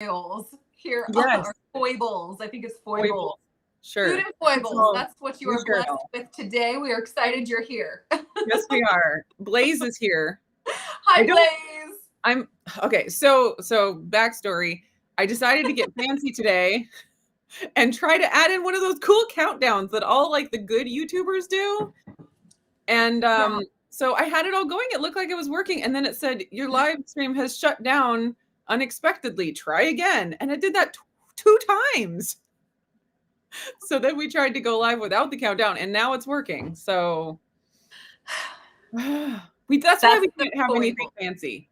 foibles here. Yes. Or foibles. I think it's foibles. Foibles. Sure. Food and foibles. That's what you we are sure blessed know. with today. We are excited you're here. Yes, we are. Blaze is here. Hi, Blaze. Okay. So backstory. I decided to get fancy today and try to add in one of those cool countdowns that all like the good YouTubers do. And so I had it all going. It looked like it was working. And then it said, your live stream has shut down unexpectedly. Try again. And it did that two times. So then we tried to go live without the countdown, and now it's working. So that's why we can't have anything fancy.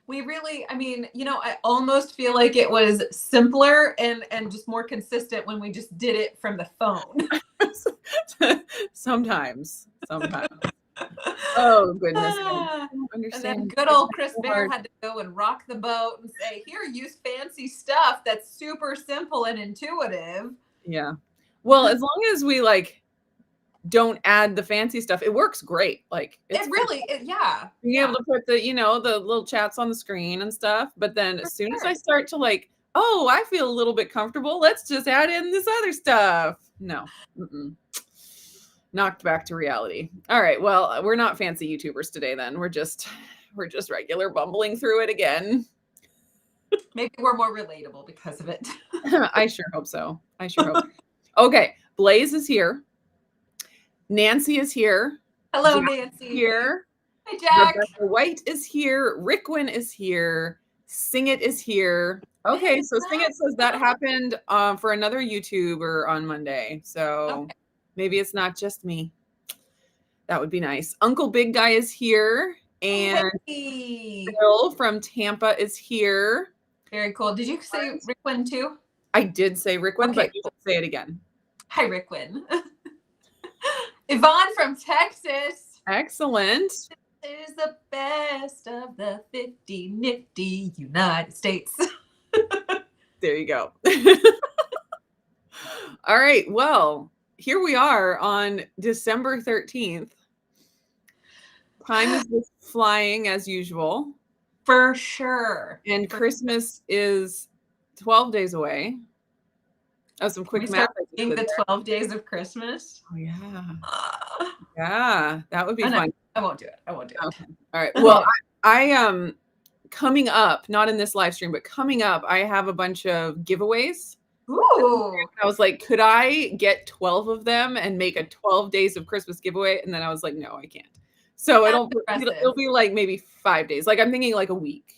We really, I mean, I almost feel like it was simpler and just more consistent when we just did it from the phone. Sometimes. Oh, goodness. I don't understand. And then good old Chris Bear had to go and rock the boat and say, here, use fancy stuff that's super simple and intuitive. Yeah. Well, as long as we don't add the fancy stuff, it works great. It really, yeah. Being able to put the, the little chats on the screen and stuff. But then as soon as I start to oh, I feel a little bit comfortable, let's just add in this other stuff. No. Knocked back to reality. All right. Well, we're not fancy YouTubers today then. We're just regular bumbling through it again. Maybe we're more relatable because of it. I sure hope so. Okay. Blaze is here. Nancy is here. Hello, Jack Nancy. Here. Hi, Jack. Rebecca White is here. Rickwin is here. Sing It is here. Okay, so Sing It says that happened for another YouTuber on Monday. So maybe it's not just me. That would be nice. Uncle Big Guy is here. And Bill from Tampa is here. Very cool. Did you say Rickwin too? I did say Rickwin, but you should say it again. Hi, Rickwin. Yvonne from Texas. Excellent. This is the best of the 50 nifty United States. There you go. All right. Well, here we are on December 13th. Time is just flying as usual. For sure. And Christmas is 12 days away. Oh, some quick math. The 12 days of Christmas. Oh, yeah. Yeah, that would be fun. I won't do it. Okay. All right. Well, I coming up, not in this live stream, but coming up, I have a bunch of giveaways. Ooh. I was like, could I get 12 of them and make a 12 days of Christmas giveaway? And then I was like, no, I can't. So it'll be like maybe 5 days. I'm thinking like a week.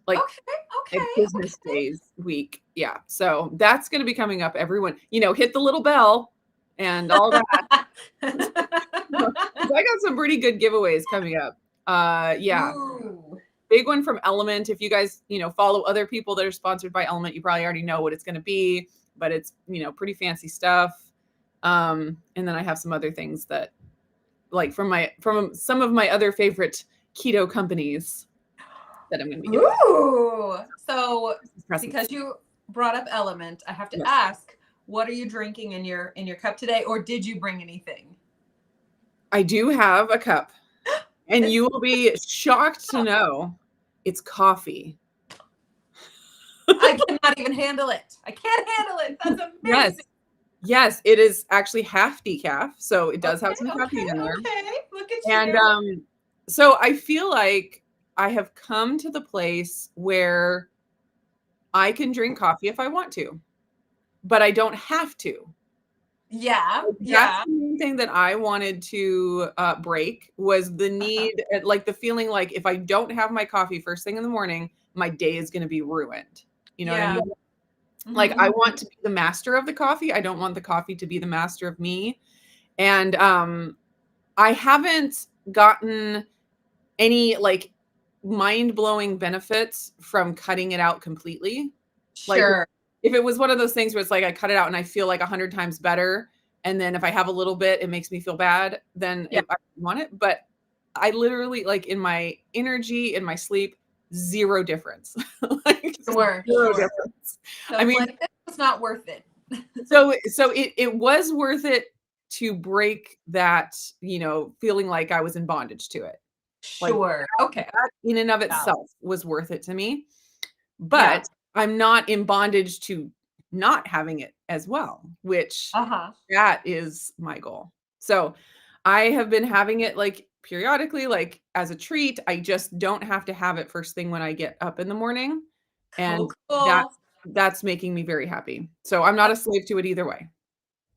Okay. Business days week. Yeah. So that's going to be coming up. Everyone, hit the little bell and all that. I got some pretty good giveaways coming up. Yeah. Ooh. Big one from Element. If you guys, follow other people that are sponsored by Element, you probably already know what it's going to be, but it's, pretty fancy stuff. And then I have some other things that from some of my other favorite keto companies that I'm going to be giving. Ooh. So because you brought up Element, I have to ask, what are you drinking in your cup today? Or did you bring anything? I do have a cup, and you will be shocked to know it's coffee. I cannot even handle it. I can't handle it. That's amazing. Yes, it is actually half decaf, so it does have some caffeine in there. Okay, look at you. And so I feel like I have come to the place where I can drink coffee if I want to, but I don't have to. Yeah. That's the main thing that I wanted to break was the need, the feeling like if I don't have my coffee first thing in the morning, my day is going to be ruined. You know what I mean? Mm-hmm. I want to be the master of the coffee. I don't want the coffee to be the master of me. And I haven't gotten any mind-blowing benefits from cutting it out completely. Sure. If it was one of those things where it's I cut it out and I feel 100 times better, and then if I have a little bit, it makes me feel bad, then I want it. But I literally in my energy, in my sleep, zero difference. Zero difference. So I mean, it's not worth it. so it was worth it to break that, feeling like I was in bondage to it. Sure. Okay. That in and of itself was worth it to me. but I'm not in bondage to not having it as well, which Uh-huh. that is my goal. So I have been having it like periodically, like as a treat. I just don't have to have it first thing when I get up in the morning. And Cool, cool. that's making me very happy. So I'm not a slave to it either way.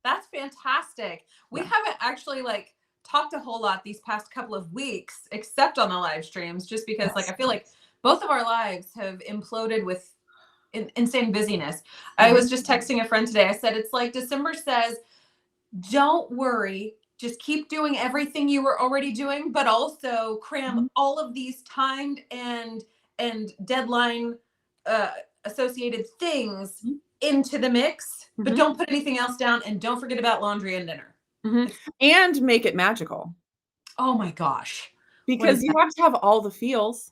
That's fantastic. We Yeah. haven't actually like talked a whole lot these past couple of weeks, except on the live streams, just because like Yes. I feel like both of our lives have imploded with insane busyness. I Mhm. was just texting a friend today. I said, it's like December says, don't worry, just keep doing everything you were already doing, but also cram Mhm. all of these timed and deadline uh, associated things Mhm. into the mix, but Mhm. don't put anything else down and don't forget about laundry and dinner. Mhm. And make it magical Oh my gosh. What is because you that? have to have all the feels.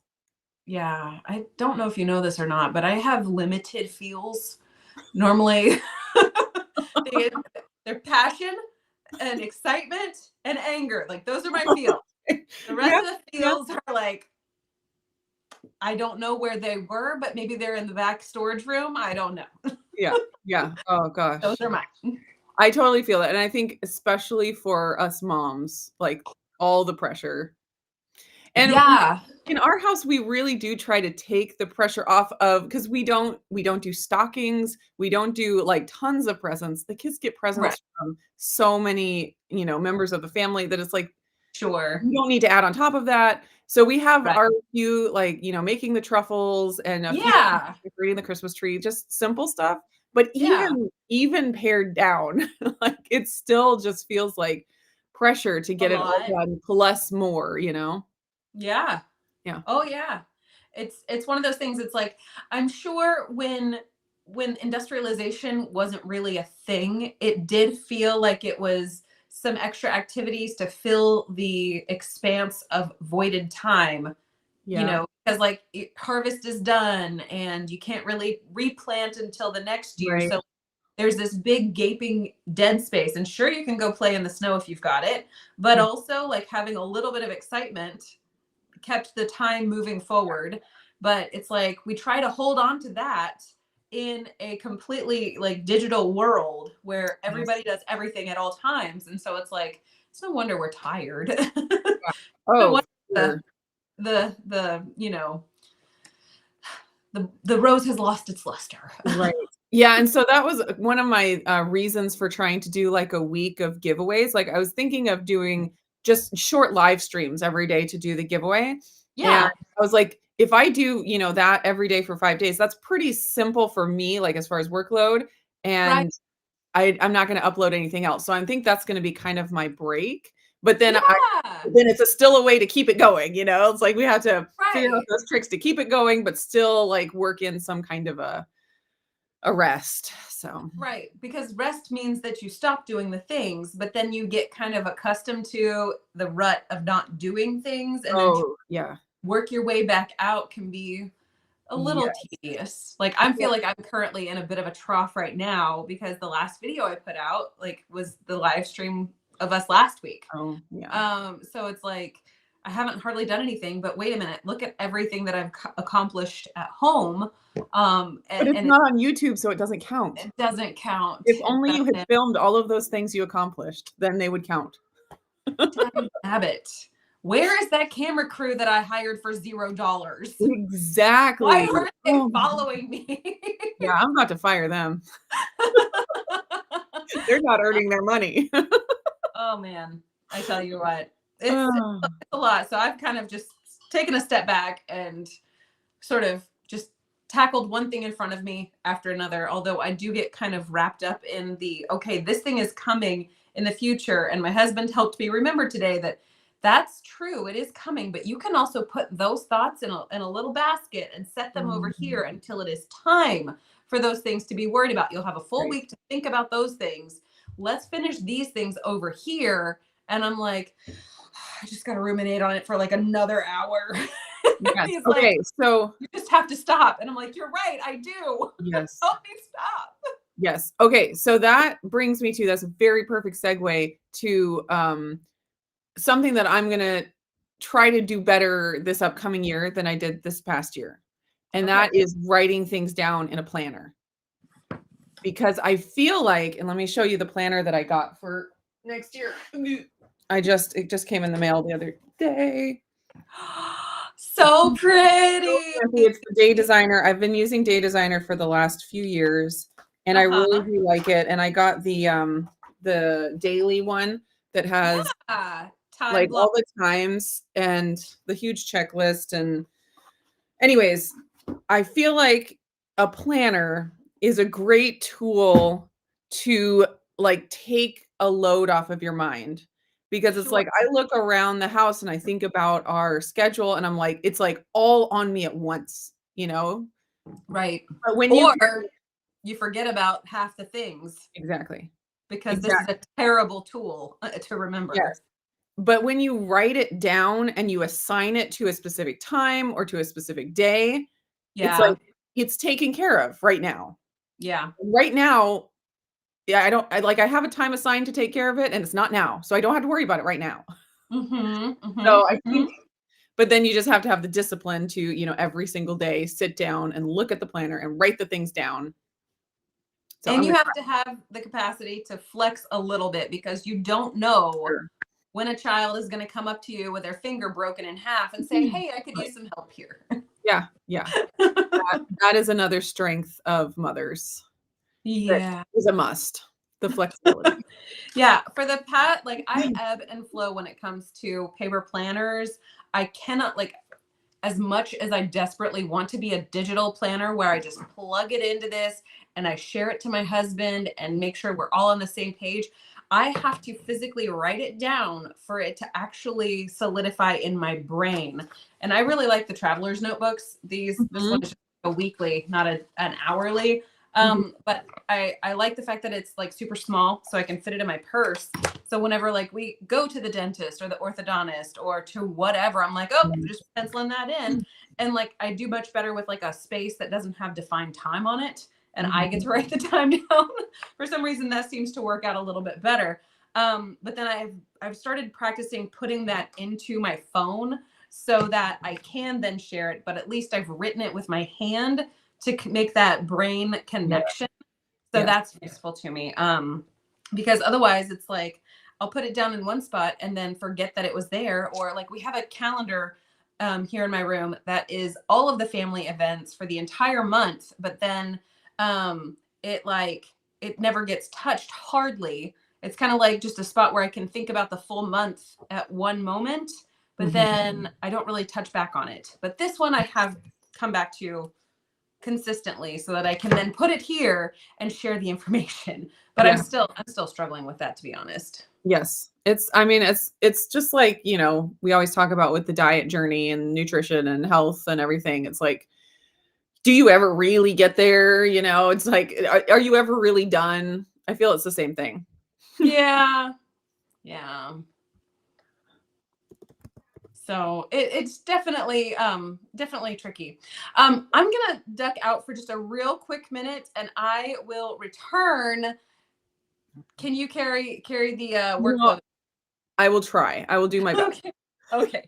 Yeah, I don't know if you know this or not, but I have limited feels. Normally, they, they're passion and excitement and anger. Like those are my feels. The rest Yeah, of the yeah, feels are like, I don't know where they were, but maybe they're in the back storage room. I don't know. yeah, yeah. Oh Those gosh. are mine. I totally feel it, and I think especially for us moms, like, all the pressure. And Yeah. in our house, we really do try to take the pressure off of because we don't do stockings, we don't do, like, tons of presents. The kids get Right. presents from so many, members of the family that it's like, Sure. you don't need to add on top of that. So we have Right. our few, like, making the truffles and a few Yeah. decorating the Christmas tree, just simple stuff. But Yeah. even pared down, like, it still just feels like pressure to A get it all lot. done plus more, you know? Yeah. Yeah. Oh yeah. It's one of those things. It's like I'm sure when industrialization wasn't really a thing, it did feel like it was some extra activities to fill the expanse of voided time, Yeah. because like harvest is done and you can't really replant until the next year. Right. So there's this big gaping dead space. And sure, you can go play in the snow if you've got it, but Mm. also like having a little bit of excitement kept the time moving forward. But it's like we try to hold on to that in a completely like digital world where Yes. everybody does everything at all times. And so it's like, it's no wonder we're tired. Yeah. No Oh, wonder for sure. the rose has lost its luster. Right. Yeah, and so that was one of my, reasons for trying to do, like, a week of giveaways. Like, I was thinking of doing just short live streams every day to do the giveaway, and Yeah, I was like, if I do, that every day for 5 days, that's pretty simple for me, like, as far as workload, right. and I'm not gonna upload anything else. So I think that's gonna be kind of my break, but Yeah, then it's still a way to keep it going, you know? It's like we have to figure out right. those tricks to keep it going, but still, like, work in some kind of a rest, so Right, because rest means that you stop doing the things, but then you get kind of accustomed to the rut of not doing things, and then oh, yeah. work your way back out can be a little Yes. tedious. Like I feel like I'm currently in a bit of a trough right now because the last video I put out like was the live stream of us last week. Oh, yeah. So it's like I haven't hardly done anything, but wait a minute, look at everything that I've accomplished at home. But it's And not on YouTube, so it doesn't count. it doesn't count. If It only you had doesn't. filmed all of those things you accomplished, then they would count. Dabbit. Where is that camera crew that I hired for $0? Why Exactly. aren't they Oh, following me? yeah, I'm about to fire them. They're not earning their money. Oh man, I tell you what, it's Oh, a lot. So I've kind of just taken a step back and sort of just tackled one thing in front of me after another. Although I do get kind of wrapped up in the okay, this thing is coming in the future. And my husband helped me remember today that that's true. It is coming, but you can also put those thoughts in a little basket and set them over mhm, here until it is time for those things to be worried about. You'll have a full right. week to think about those things. Let's finish these things over here. And I'm like, I just got to ruminate on it for like another hour. Yes. He's like, Okay, so you just have to stop. And I'm like, you're right. I do. yes. Help me stop. Yes. Okay, so that brings me to that's a very perfect segue to, something that I'm gonna try to do better this upcoming year than I did this past year. And Okay. that is writing things down in a planner. Because I feel like, and let me show you the planner that I got for next year. It just came in the mail the other day. So pretty. It's the Day Designer. I've been using Day Designer for the last few years, and I really do like it. And I got the daily one that has like all the times and the huge checklist. And anyways, I feel like a planner is a great tool to like take a load off of your mind, because it's like I look around the house and I think about our schedule and I'm like, it's like all on me at once, you know? Right. But when you forget about half the things. Exactly. Because this is a terrible tool to remember. Yes. But when you write it down and you assign it to a specific time or to a specific day, it's like it's taken care of right now. Yeah. Right now, I have a time assigned to take care of it, and it's not now. So I don't have to worry about it right now. So I think, but then you just have to have the discipline to, you know, every single day sit down and look at the planner and write the things down. So and you have to have the capacity to flex a little bit, because you don't know when a child is going to come up to you with their finger broken in half and say, hey, I could use some help here. Yeah. That is another strength of mothers. Yeah. Is a must. The flexibility. Yeah. For the like I ebb and flow when it comes to paper planners. I cannot, like, as much as I desperately want to be a digital planner where I just plug it into this and I share it to my husband and make sure we're all on the same page, I have to physically write it down for it to actually solidify in my brain. And I really like the traveler's notebooks. This one is a weekly, not an hourly. But I like the fact that it's like super small, so I can fit it in my purse. So whenever like we go to the dentist or the orthodontist or to whatever, I'm like, oh, just penciling that in. And like I do much better with like a space that doesn't have defined time on it, and I get to write the time down. For some reason, that seems to work out a little bit better. But then I've started practicing putting that into my phone so that I can then share it, but at least I've written it with my hand to make that brain connection. So that's useful to me. Because otherwise it's like, I'll put it down in one spot and then forget that it was there. Or like we have a calendar here in my room that is all of the family events for the entire month. But then it never gets touched hardly. It's kind of like just a spot where I can think about the full month at one moment, but then I don't really touch back on it. But this one I have come back to consistently so that I can then put it here and share the information. But I'm still struggling with that, to be honest. Yes. It's just like, you know, we always talk about with the diet journey and nutrition and health and everything. It's like, do you ever really get there? You know, it's like, are you ever really done? I feel it's the same thing. Yeah. So it's definitely tricky. I'm gonna duck out for just a real quick minute, and I will return. Can you carry the workload? I will try. I will do my best. Okay.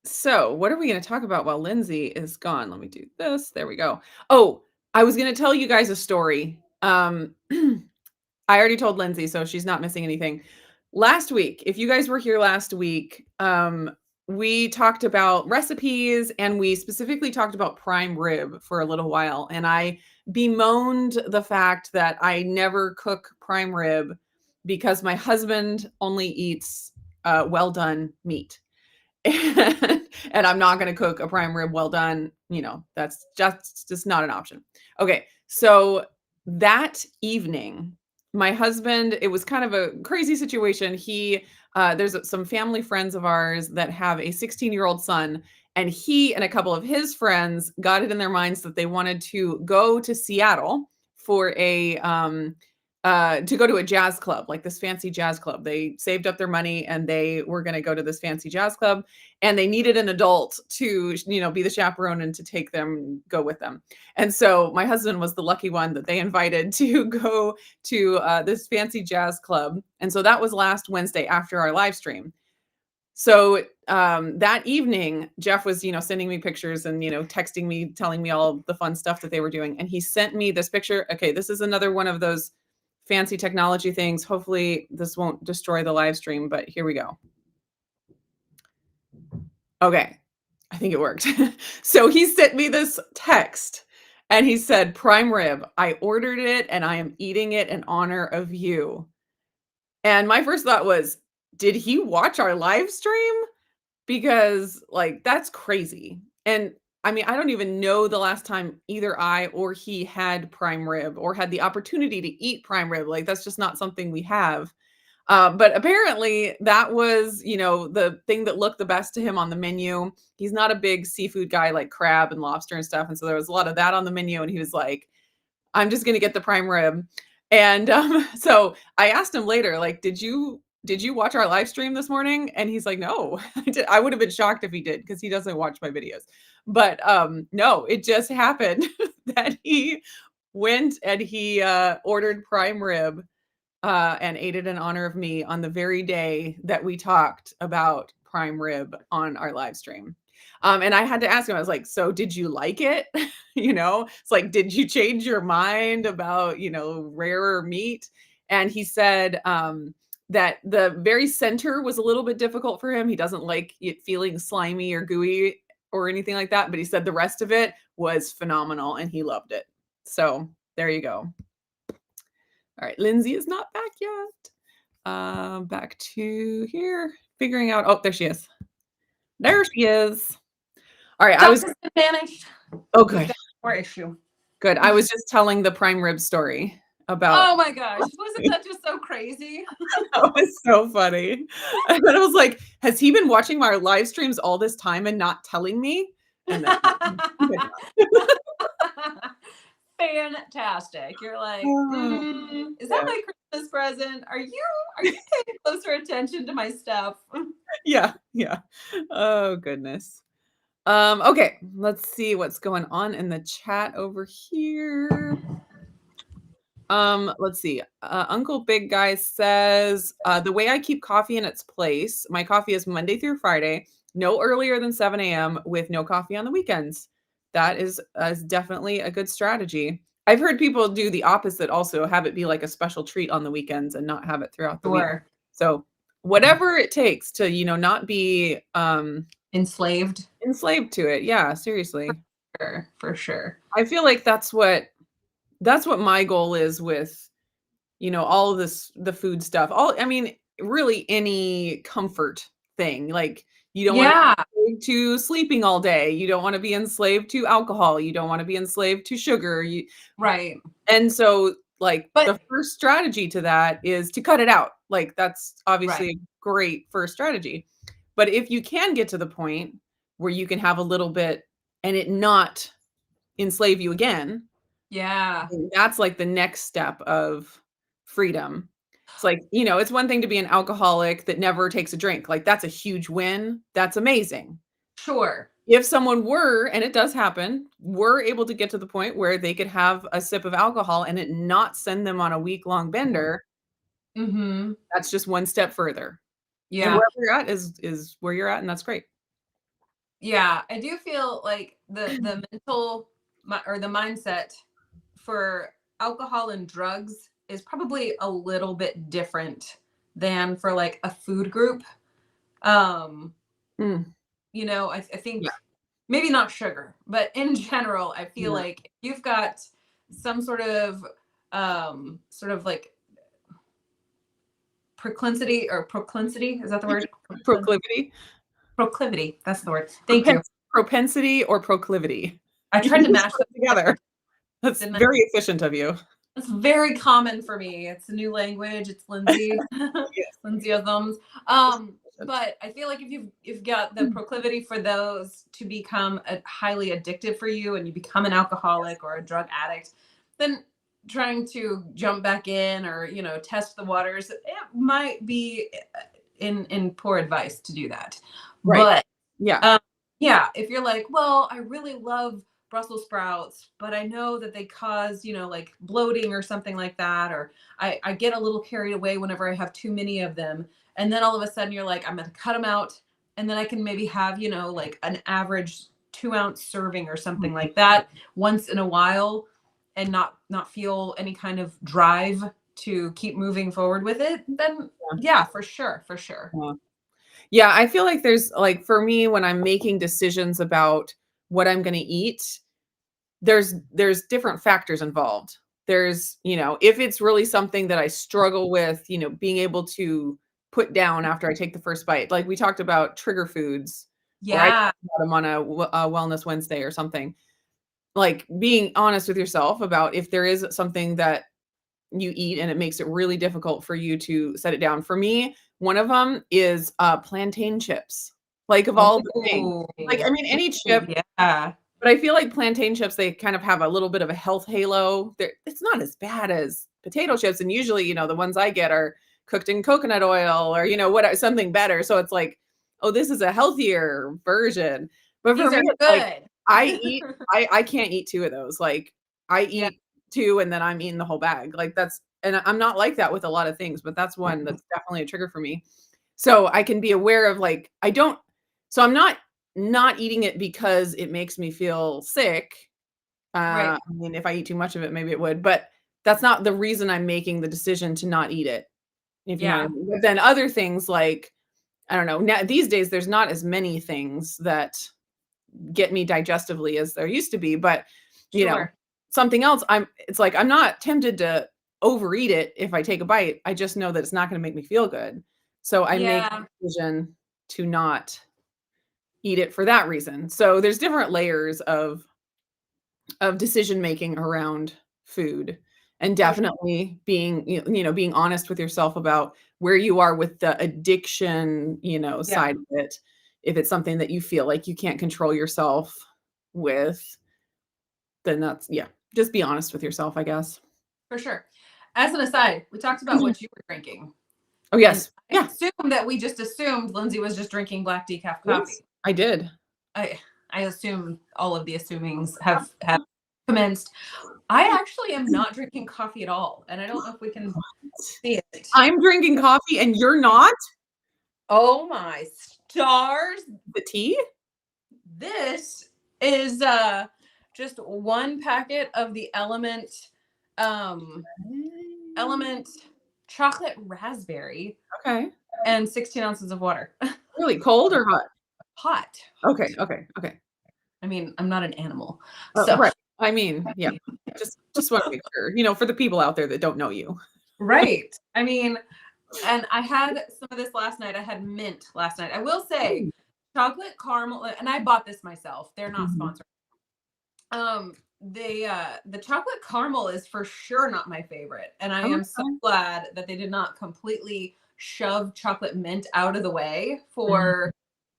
So what are we going to talk about while Lindsay is gone? Let me do this. There we go. Oh, I was going to tell you guys a story. I already told Lindsay, so she's not missing anything. Last week, if you guys were here last week, we talked about recipes, and we specifically talked about prime rib for a little while. And I bemoaned the fact that I never cook prime rib because my husband only eats well done meat. And I'm not going to cook a prime rib well done. You know, that's just not an option. Okay. So that evening, my husband, it was kind of a crazy situation. There's some family friends of ours that have a 16-year-old son, and he and a couple of his friends got it in their minds that they wanted to go to Seattle for to go to a jazz club, like this fancy jazz club. They saved up their money and they were going to go to this fancy jazz club, and they needed an adult to, you know, be the chaperone and to take them, go with them. And so my husband was the lucky one that they invited to go to this fancy jazz club. And so that was last Wednesday after our live stream. So that evening, Jeff was, sending me pictures and, texting me, telling me all the fun stuff that they were doing. And he sent me this picture. Okay, this is another one of those fancy technology things. Hopefully this won't destroy the live stream, but here we go. Okay, I think it worked. So he sent me this text and he said, "Prime rib, I ordered it and I am eating it in honor of you." And my first thought was, did he watch our live stream? Because, like, that's crazy. And I mean, I don't even know the last time either I or he had prime rib or had the opportunity to eat prime rib. Like, that's just not something we have. But apparently that was, the thing that looked the best to him on the menu. He's not a big seafood guy like crab and lobster and stuff. And so there was a lot of that on the menu. And he was like, I'm just going to get the prime rib. And so I asked him later, like, did you watch our live stream this morning? And he's like, no. I would have been shocked if he did because he doesn't watch my videos. But no, it just happened that he went and he ordered prime rib and ate it in honor of me on the very day that we talked about prime rib on our live stream. And I had to ask him, I was like, so did you like it? It's like, did you change your mind about, rarer meat? And he said that the very center was a little bit difficult for him. He doesn't like it feeling slimy or gooey or anything like that. But he said the rest of it was phenomenal and he loved it. So there you go. All right, Lindsay is not back yet. Back to here, figuring out. Oh, there she is. There she is. All right, I was managed. Oh, good. More issue. Good. I was just telling the prime rib story about. Oh my gosh, wasn't that just so crazy? That was so funny. And then I was like, has he been watching my live streams all this time and not telling me? And then, fantastic. You're like, is that my Christmas present? Are you paying closer attention to my stuff? Yeah. Oh goodness. Okay, let's see what's going on in the chat over here. Let's see. Uncle Big Guy says, the way I keep coffee in its place, my coffee is Monday through Friday, no earlier than 7 a.m. with no coffee on the weekends. That is definitely a good strategy. I've heard people do the opposite also, have it be like a special treat on the weekends and not have it throughout the week. So whatever it takes to, not be enslaved to it. Yeah, seriously. For sure. I feel like that's what my goal is with, all of this, the food stuff. Really any comfort thing. Like you don't want to be enslaved to sleeping all day. You don't want to be enslaved to alcohol. You don't want to be enslaved to sugar. Right. And so the first strategy to that is to cut it out. Like that's obviously a great first strategy. But if you can get to the point where you can have a little bit and it not enslave you again, that's like the next step of freedom. It's like, it's one thing to be an alcoholic that never takes a drink. Like that's a huge win. That's amazing. Sure. If someone were, and it does happen, were able to get to the point where they could have a sip of alcohol and it not send them on a week-long bender, that's just one step further. Yeah. And wherever you're at is where you're at, and that's great. Yeah, I do feel like the mental or the mindset for alcohol and drugs is probably a little bit different than for like a food group. I think maybe not sugar, but in general, I feel like you've got some sort of like proclivity, is that the word? Proclivity, that's the word. Thank you. Propensity or proclivity. I tried to mash them together. That's very efficient of you. It's very common for me. It's a new language. It's Lindsay. Lindsayisms. But I feel like if you've got the proclivity for those to become highly addictive for you and you become an alcoholic or a drug addict, then trying to jump back in or, test the waters, it might be in poor advice to do that. Right. But if you're like, well, I really love Brussels sprouts, but I know that they cause, like bloating or something like that, or I get a little carried away whenever I have too many of them. And then all of a sudden you're like, I'm going to cut them out. and then I can maybe have, you know, like an average 2-ounce serving or something like that once in a while, and not feel any kind of drive to keep moving forward with it, then yeah, for sure, for sure. Yeah. Yeah, I feel like there's like for me when I'm making decisions about what I'm going to eat, there's different factors involved. There's, you know, if it's really something that I struggle with, you know, being able to put down after I take the first bite. Like we talked about trigger foods, or I Yeah, talked about them on a Wellness Wednesday or something. Like being honest with yourself about if there is something that you eat and it makes it really difficult for you to set it down. For me, one of them is plantain chips. Like of all the things. oh, Like I mean any chip, yeah, but I feel like plantain chips, they kind of have a little bit of a health halo. It's not as bad as potato chips, and usually, you know, the ones I get are cooked in coconut oil or, you know, what something better. So it's like, oh, this is a healthier version. But for these me, are it's like good. I can't eat 2 of those. Like I Yeah, eat 2 and then I'm eating the whole bag. Like that's and I'm not like that with a lot of things, but that's one that's definitely a trigger for me. So I can be aware of like I don't so I'm not eating it because it makes me feel sick. right. I mean, if I eat too much of it, maybe it would, but that's not the reason I'm making the decision to not eat it, if you know what I Yeah, mean. But then other things like, I don't know, now these days there's not as many things that get me digestively as there used to be, but you know, sure. something else, it's like I'm not tempted to overeat it if I take a bite. I just know that it's not going to make me feel good. So I make Yeah, the decision to not eat it for that reason. So there's different layers of decision making around food, and for sure. definitely being you know being honest with yourself about where you are with the addiction, you know, Yeah, side of it. If it's something that you feel like you can't control yourself with, then that's yeah, just be honest with yourself, I guess. for sure. As an aside, we talked about what you were drinking, Oh and yes, I yeah, assumed that we just assumed Lindsay was just drinking black decaf yes, coffee. I did. I I assume all of the assumings have commenced. I actually am not drinking coffee at all, and I don't know if we can see it. I'm drinking coffee and you're not. Oh my stars! The tea. This is just one packet of the um Element chocolate raspberry Okay, and 16 ounces of water. really cold or hot? Hot. Okay, okay, okay. I mean, I'm not an animal. So, Right. I mean, yeah. Just want to make sure, you know, for the people out there that don't know you. right. I mean, and I had some of this last night. I had mint last night. I will say Ooh. chocolate caramel, and I bought this myself. They're not Mhm. sponsored. The chocolate caramel is for sure not my favorite. And I am so Okay. glad that they did not completely shove chocolate mint out of the way Mhm. for,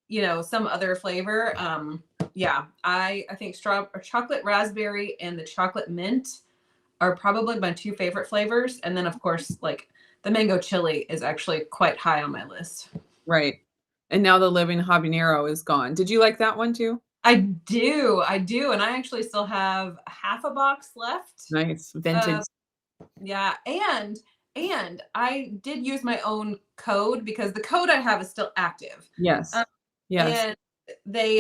you know, some other flavor. Yeah, I think chocolate raspberry and the chocolate mint are probably my 2 favorite flavors. And then of course, like the mango chili is actually quite high on my list. Right. And now the living habanero is gone. Did you like that one too? I do, and I actually still have half a box left. Nice. Vintage. Uh, yeah, and I did use my own code because the code I have is still active. Yes. Yes. And they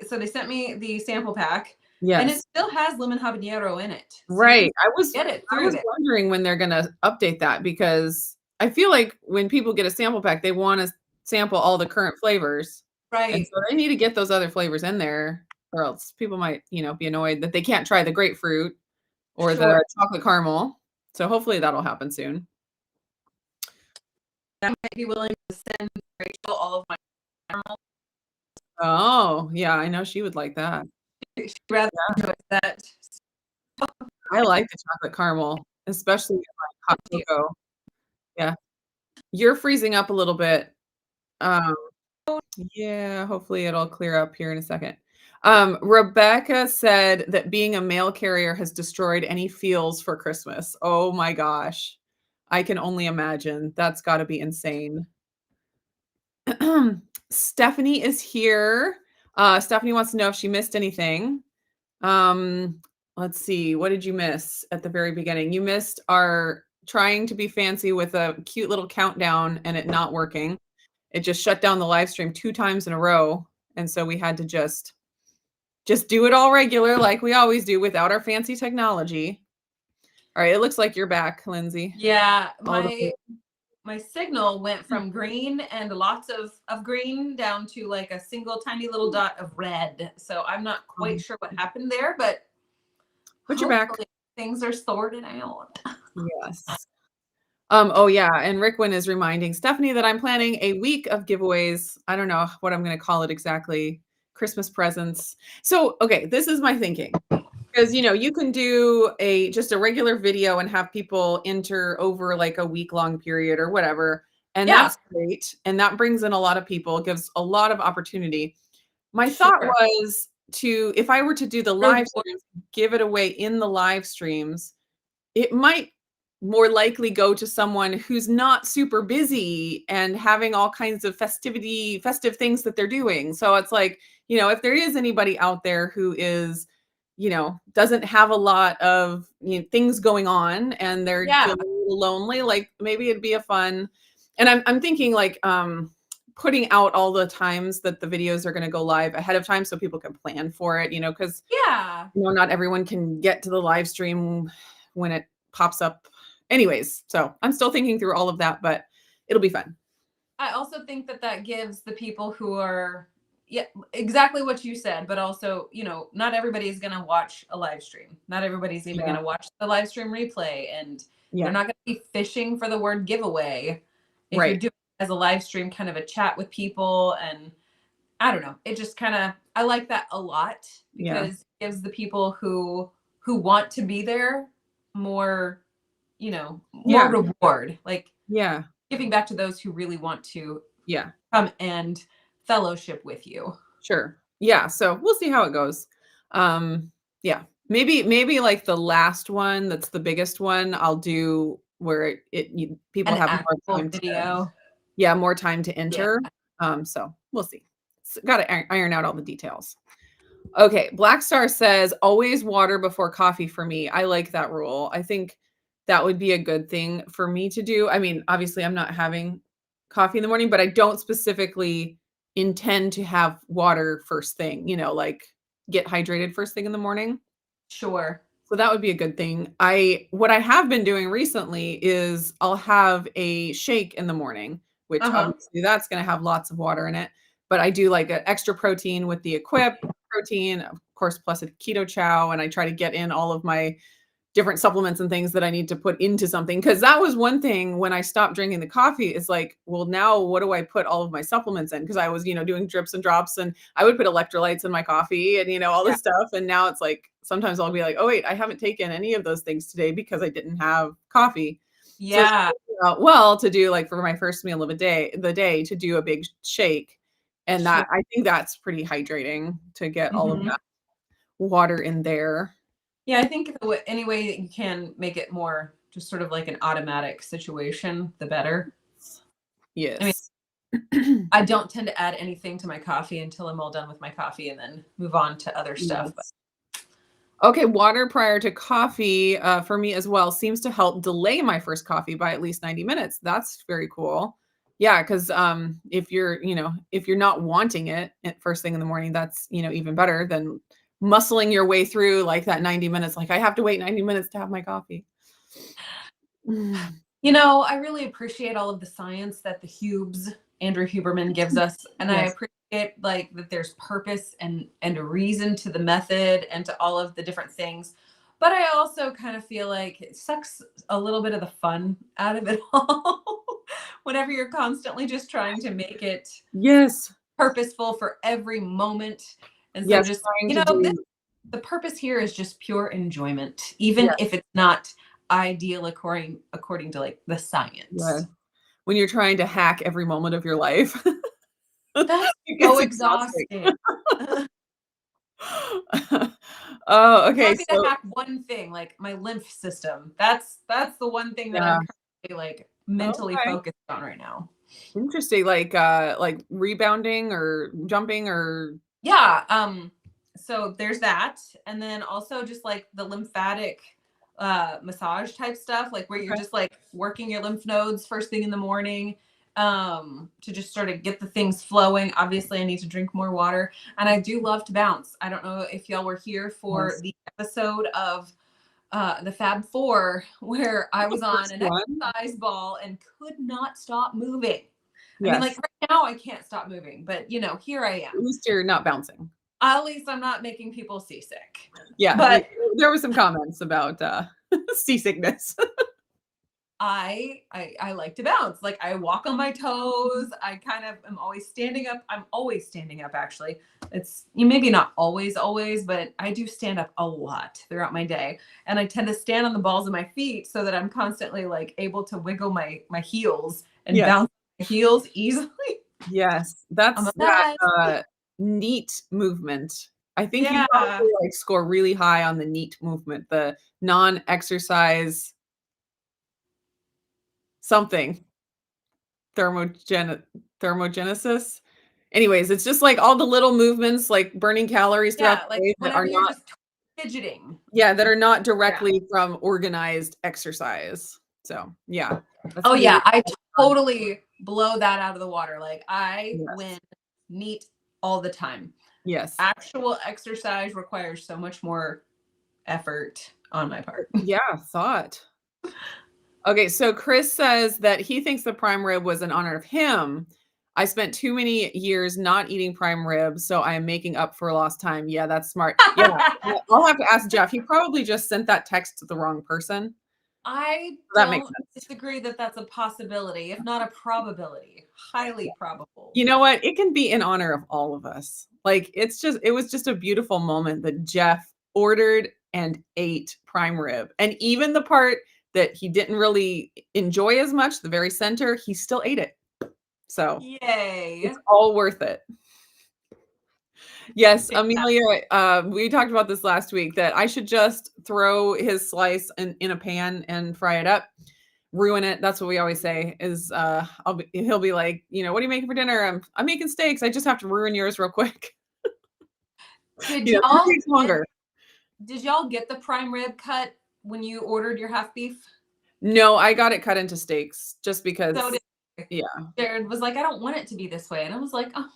so they sent me the sample pack, and it Yes. still has lemon habanero in it. So you can Right. get it I through was there. wondering when they're gonna update that because I feel like when people get a sample pack, they want to sample all the current flavors. And Right. so they need to get those other flavors in there, or else people might, you know, be annoyed that they can't try the grapefruit or Sure. the chocolate caramel. So hopefully that'll happen soon. I might be willing to send Rachel all of my caramel. Oh, yeah, I know she would like that. She'd rather enjoy that. I like the chocolate caramel, especially in, like, hot Thank cocoa. Yeah. You're freezing up a little bit. Um, yeah, hopefully it'll clear up here in a second. Rebecca said that being a mail carrier has destroyed any feels for Christmas. Oh my gosh. I can only imagine. That's gotta be insane. Stephanie is here. Stephanie wants to know if she missed anything. Um, let's see. What did you miss at the very beginning? You missed our trying to be fancy with a cute little countdown and it not working. it just shut down the live stream 2 times in a row. And so we had to just do it all regular like we always do without our fancy technology. All right, it looks like you're back, Lindsay. Yeah, All the my signal went from green and lots of green down to like a single tiny little dot of red. So I'm not quite sure what happened there, but you're back. hopefully things are sorted out. Yes. Oh yeah, and Rickwin is reminding Stephanie that I'm planning a week of giveaways. I don't know what I'm going to call it exactly. Christmas presents. So, okay, this is my thinking. Because you can do just a regular video and have people enter over like a week-long period or whatever. And Yeah. that's great. And that brings in a lot of people, gives a lot of opportunity. My thought was if I were to do the live streams, give it away in the live streams, it might more likely go to someone who's not super busy and having all kinds of festive things that they're doing. So it's like, if there is anybody out there who is, doesn't have a lot of things going on and they're feeling a little lonely, like maybe it'd be a fun. And I'm thinking like putting out all the times that the videos are going to go live ahead of time so people can plan for it, because not everyone can get to the live stream when it pops up anyways. So I'm still thinking through all of that, but it'll be fun. I also think that gives the people who are exactly what you said, but also, not everybody is going to watch a live stream. Not everybody's even going to watch the live stream replay, and they're not going to be fishing for the word giveaway. If you're doing it as a live stream, kind of a chat with people, and I don't know, it just I like that a lot because it gives the people who want to be there more, more reward, like giving back to those who really want to come and fellowship with you. Sure. Yeah. So we'll see how it goes. Maybe like the last one, that's the biggest one, I'll do where people have more time more time to enter. So we'll see. Got to iron out all the details. Okay. Black Star says always water before coffee for me. I like that rule. I think that would be a good thing for me to do. I mean, obviously I'm not having coffee in the morning, but I don't specifically intend to have water first thing, like get hydrated first thing in the morning. Sure. So that would be a good thing. What I have been doing recently is I'll have a shake in the morning, which obviously that's going to have lots of water in it, but I do like an extra protein with the Equip protein, of course, plus a keto chow. And I try to get in all of my different supplements and things that I need to put into something. Cause that was one thing when I stopped drinking the coffee is like, well, now what do I put all of my supplements in? Cause I was, doing drips and drops and I would put electrolytes in my coffee and, all this stuff. And now it's like, sometimes I'll be like, oh wait, I haven't taken any of those things today because I didn't have coffee. Yeah. So to do like for my first meal of the day to do a big shake. And that, I think that's pretty hydrating to get all of that water in there. Yeah, I think any way that you can make it more just sort of like an automatic situation, the better. Yes. I mean, I don't tend to add anything to my coffee until I'm all done with my coffee and then move on to other stuff. Yes. Okay, water prior to coffee for me as well seems to help delay my first coffee by at least 90 minutes. That's very cool. Yeah, because if you're not wanting it at first thing in the morning, that's, even better than muscling your way through like that 90 minutes. Like I have to wait 90 minutes to have my coffee. I really appreciate all of the science that Andrew Huberman gives us. And I appreciate like that there's purpose and a reason to the method and to all of the different things. But I also kind of feel like it sucks a little bit of the fun out of it all whenever you're constantly just trying to make it purposeful for every moment. And so just, the purpose here is just pure enjoyment, even if it's not ideal according to like the science. Yeah. When you're trying to hack every moment of your life. That's so exhausting. Oh, okay. I'm happy to hack one thing, like my lymph system. That's the one thing that I'm currently like mentally focused on right now. Interesting. Like rebounding or jumping or so there's that. And then also just like the lymphatic massage type stuff, like where you're just like working your lymph nodes first thing in the morning. to just sort of get the things flowing. Obviously, I need to drink more water, and I do love to bounce. I don't know if y'all were here for Yes. the episode of the Fab Four where I was on an One. exercise ball and could not stop moving. I mean, like Yes. right now I can't stop moving, but here I At am. least you're not bouncing. At least I'm not making people seasick. Yeah. But there were some comments about seasickness. I like to bounce. Like I walk on my toes. I kind of am always standing up. I'm always standing up actually. It's maybe not always, but I do stand up a lot throughout my day. And I tend to stand on the balls of my feet so that I'm constantly like able to wiggle my heels and Yes. bounce my heels easily. Yes. That's I'm a that mess. neat movement. I think you Yeah. probably like score really high on the neat movement, the non-exercise something thermogenesis. Anyways, it's just like all the little movements, like burning calories throughout Yeah, the like day that are whenever you're not, just fidgeting. that are not Yeah. directly from organized exercise. So yeah. Oh really yeah, I fun. totally blow that out of the water. Like I Yes. win neat all the time. Yes. Actual exercise requires so much more effort on my part. Yeah, thought. Okay, so Chris says that he thinks the prime rib was in honor of him. I spent too many years not eating prime rib, so I am making up for lost time. Yeah, that's smart. Yeah, I'll have to ask Jeff. He probably just sent that text to the wrong person. I That makes don't sense. disagree that that's a possibility, if not a probability. Highly probable. You know what? It can be in honor of all of us. Like it was just a beautiful moment that Jeff ordered and ate prime rib. And even the part that he didn't really enjoy as much, the very center, he still ate it. So Yay. it's all worth it. Yes, Amelia, we talked about this last week that I should just throw his slice in a pan and fry it up, ruin it. That's what we always say is he'll be like, what are you making for dinner? I'm making steaks. I just have to ruin yours real quick. Did It y'all takes longer. Did y'all get the prime rib cut when you ordered your half beef? No, I got it cut into steaks just because. So did yeah. Jared was like, I don't want it to be this way. And I was like, oh,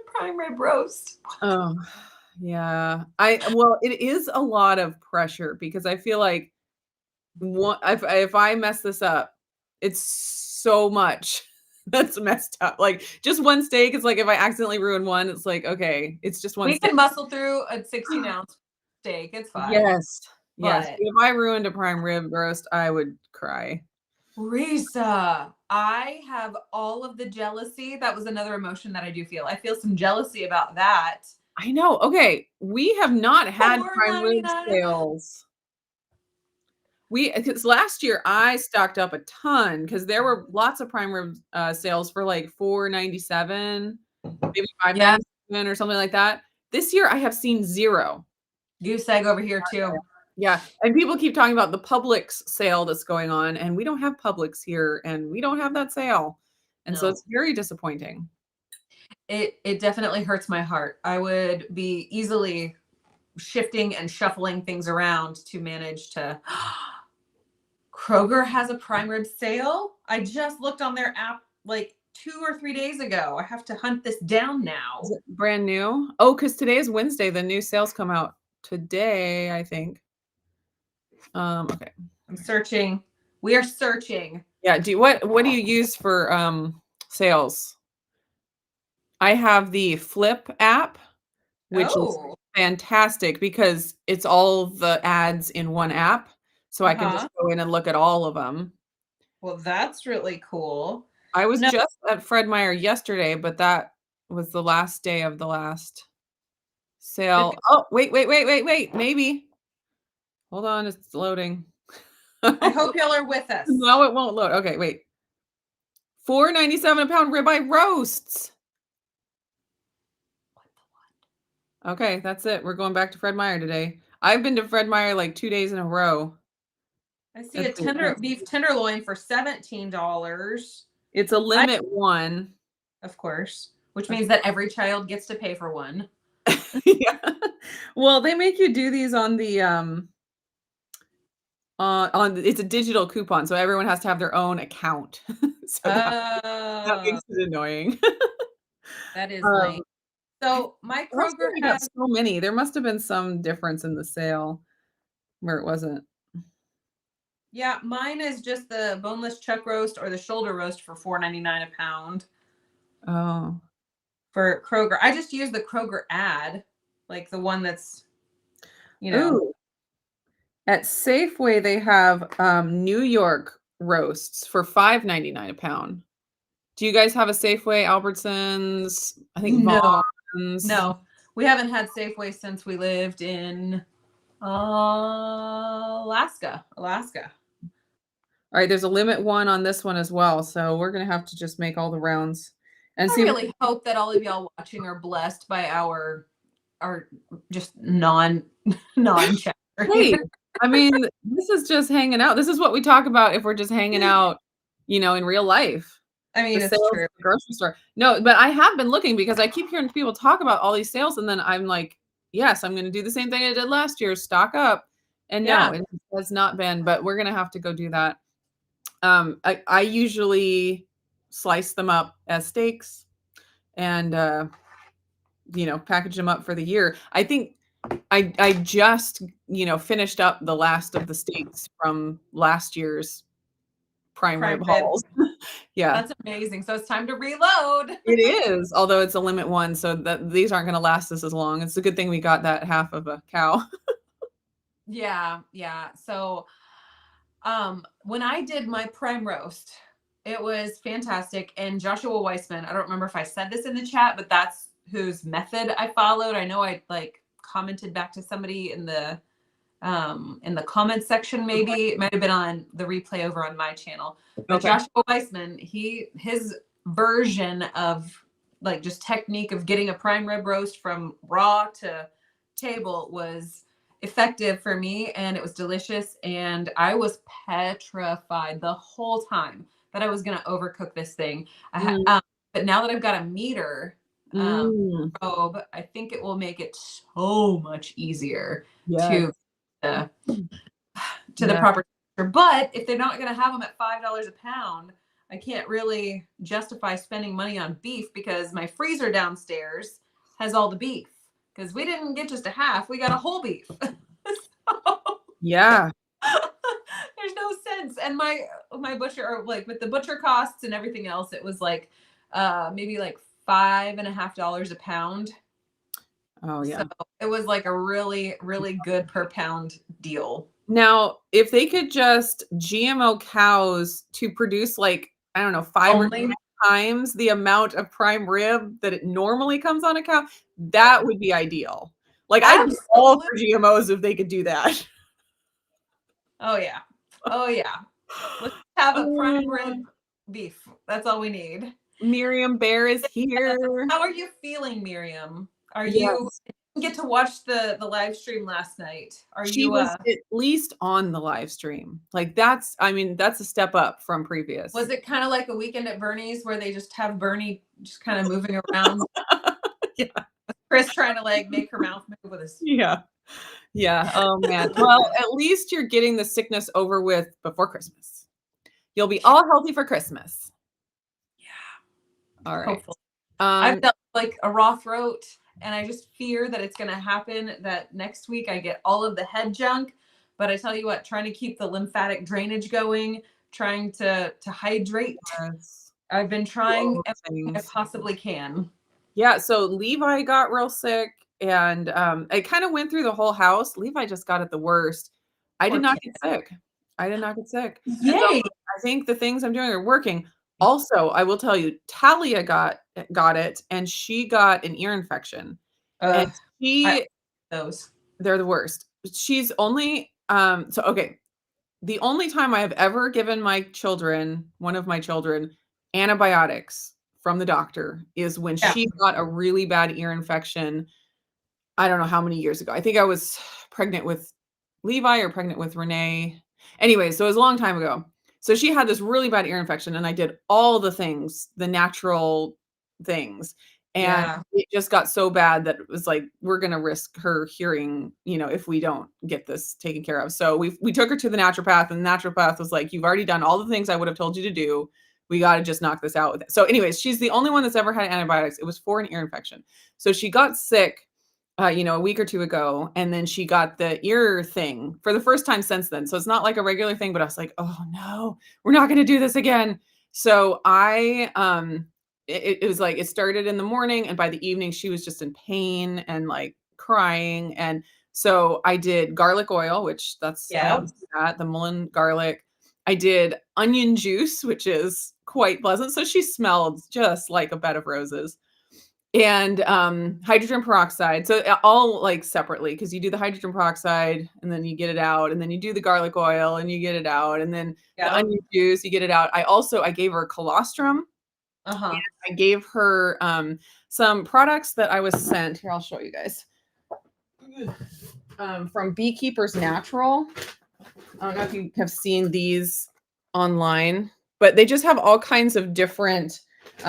prime rib roast. Oh, yeah. Well, it is a lot of pressure because I feel like if I mess this up, it's so much that's messed up. Like just one steak, it's like if I accidentally ruin one, it's like, okay, it's just one We steak. can muscle through a 16-ounce steak. It's fine. Yes. Yes. But If I ruined a prime rib roast, I would cry. Risa, I have all of the jealousy. That was another emotion that I do feel. I feel some jealousy about that. I know. Okay. We have not had prime rib $4.99. sales. Because last year I stocked up a ton because there were lots of prime rib sales for like $4.97, maybe $5.97 or something like that. This year I have seen zero. Goose egg over here too. Yeah. And people keep talking about the Publix sale that's going on, and we don't have Publix here, and we don't have that sale. And so it's very disappointing. It definitely hurts my heart. I would be easily shifting and shuffling things around to manage to. Kroger has a prime rib sale. I just looked on their app like 2 or 3 days ago. I have to hunt this down now. Is it brand new? Oh, because today is Wednesday. The new sales come out today, I think. Okay. I'm searching. We are searching. Yeah. What do you use for sales? I have the Flip app, which is fantastic because it's all the ads in one app. So I can just go in and look at all of them. Well, that's really cool. I was just at Fred Meyer yesterday, but that was the last day of the last sale. Oh, wait. Maybe. Hold on, it's loading. I hope y'all are with us. No, it won't load. Okay, wait. $4.97 a pound ribeye roasts. What the what? Okay, that's it. We're going back to Fred Meyer today. I've been to Fred Meyer like 2 days in a row. I see a beef tenderloin for $17. It's a limit one. Of course, which means that every child gets to pay for one. Yeah. Well, they make you do these on the it's a digital coupon, so everyone has to have their own account. So that Oh, makes it annoying. that is lame. Um, So my last year Kroger we got has, so many. There must have been some difference in the sale where it wasn't. yeah, mine is just the boneless chuck roast or the shoulder roast for $4.99 a pound Oh. for Kroger. I just use the Kroger ad, like the one that's, you know, Ooh. At Safeway, they have New York roasts for $5.99 a pound. Do you guys have a Safeway, Albertsons? I think no, Vaughn's. no. We haven't had Safeway since we lived in Alaska. Alaska. All right, there's a limit one on this one as well, so we're gonna have to just make all the rounds and I see. really hope that all of y'all watching are blessed by our just non-chatter Hey, here. I mean, this is just hanging out. This is what we talk about if we're just hanging out, in real life. I The mean, it's sales true. at the grocery store. No, but I have been looking because I keep hearing people talk about all these sales, and then I'm like, yes, I'm gonna do the same thing I did last year, stock up. And no, Yeah. it has not been, but we're gonna have to go do that. I usually slice them up as steaks and package them up for the year. I think I just finished up the last of the steaks from last year's prime Prime rib rib. hauls. Yeah, That's amazing. So it's time to reload. it is. Although it's a limit one, so that these aren't going to last us as long. It's a good thing we got that half of a cow. Yeah, yeah. So when I did my prime roast, it was fantastic. And Joshua Weissman, I don't remember if I said this in the chat, but that's whose method I followed. I know I like commented back to somebody in the comments section, maybe it might have been on the replay over on my channel. But Okay. Joshua Weissman, his version of like just technique of getting a prime rib roast from raw to table was effective for me, and it was delicious, and I was petrified the whole time that I was going to overcook this thing. Mm, But now that I've got a meter mm, probe, I think it will make it so much easier yes. to uh, to the Yeah. proper temperature. But if they're not going to have them at $5 a pound, I can't really justify spending money on beef because my freezer downstairs has all the beef. Because we didn't get just a half, we got a whole beef. So, Yeah. there's no sense. And my butcher, or like with the butcher costs and everything else, it was like maybe like $5.50 a pound. Oh So yeah. it was like a really, really good per pound deal. Now, if they could just GMO cows to produce like, I don't know, 5 or 10 Only times the amount of prime rib that it normally comes on a cow, that would be ideal. Like I'd be all absolutely. for GMOs if they could do that. Oh yeah. Oh yeah. Let's have a prime Uh, rib beef. That's all we need. Miriam Bear is here. How are you feeling, Miriam? Are you Yes. get to watch the live stream last night? Are She you was at least on the live stream. Like I mean, that's a step up from previous. was it kind of like a weekend at Bernie's where they just have Bernie just kind of moving around? Yeah. Chris trying to like make her mouth move with his Yeah. Yeah. Oh man. Well, at least you're getting the sickness over with before Christmas. You'll be all healthy for Christmas. yeah, All right. hopefully. I've Um, got like a raw throat, and I just fear that it's going to happen that next week I get all of the head junk. But I tell you what, trying to keep the lymphatic drainage going, trying to hydrate. yes, I've been all trying those everything I things. possibly can. Yeah, so Levi got real sick and it kind of went through the whole house. Levi just got it the worst. I did Poor not kid. get sick. I did not get sick. And so Yay! I think the things I'm doing are working. Also, I will tell you, Talia got it and she got an ear infection. And I she those. they're the worst. She's only so okay. The only time I have ever given one of my children, antibiotics from the doctor is when Yeah, she got a really bad ear infection. I don't know how many years ago. I think I was pregnant with Levi or pregnant with Renee. Anyway, so it was a long time ago. So she had this really bad ear infection, and I did all the things, the natural things. And yeah, it just got so bad that it was like, we're going to risk her hearing, if we don't get this taken care of. So we took her to the naturopath, and the naturopath was like, you've already done all the things I would have told you to do. We got to just knock this out with it. So anyways, she's the only one that's ever had antibiotics. It was for an ear infection. So she got sick, a week or two ago, and then she got the ear thing for the first time since then. So it's not like a regular thing, but I was like, oh no, we're not going to do this again. So it was like, it started in the morning, and by the evening she was just in pain and like crying. And so I did garlic oil, which I always do that, the Mullen garlic. I did onion juice, which is quite pleasant. So she smelled just like a bed of roses. And hydrogen peroxide. So all like separately, because you do the hydrogen peroxide and then you get it out, and then you do the garlic oil and you get it out, and then the onion juice, you get it out. I gave her colostrum. Uh-huh. I gave her some products that I was sent. Here, I'll show you guys. From Beekeepers Natural. I don't know if you have seen these online, but they just have all kinds of different.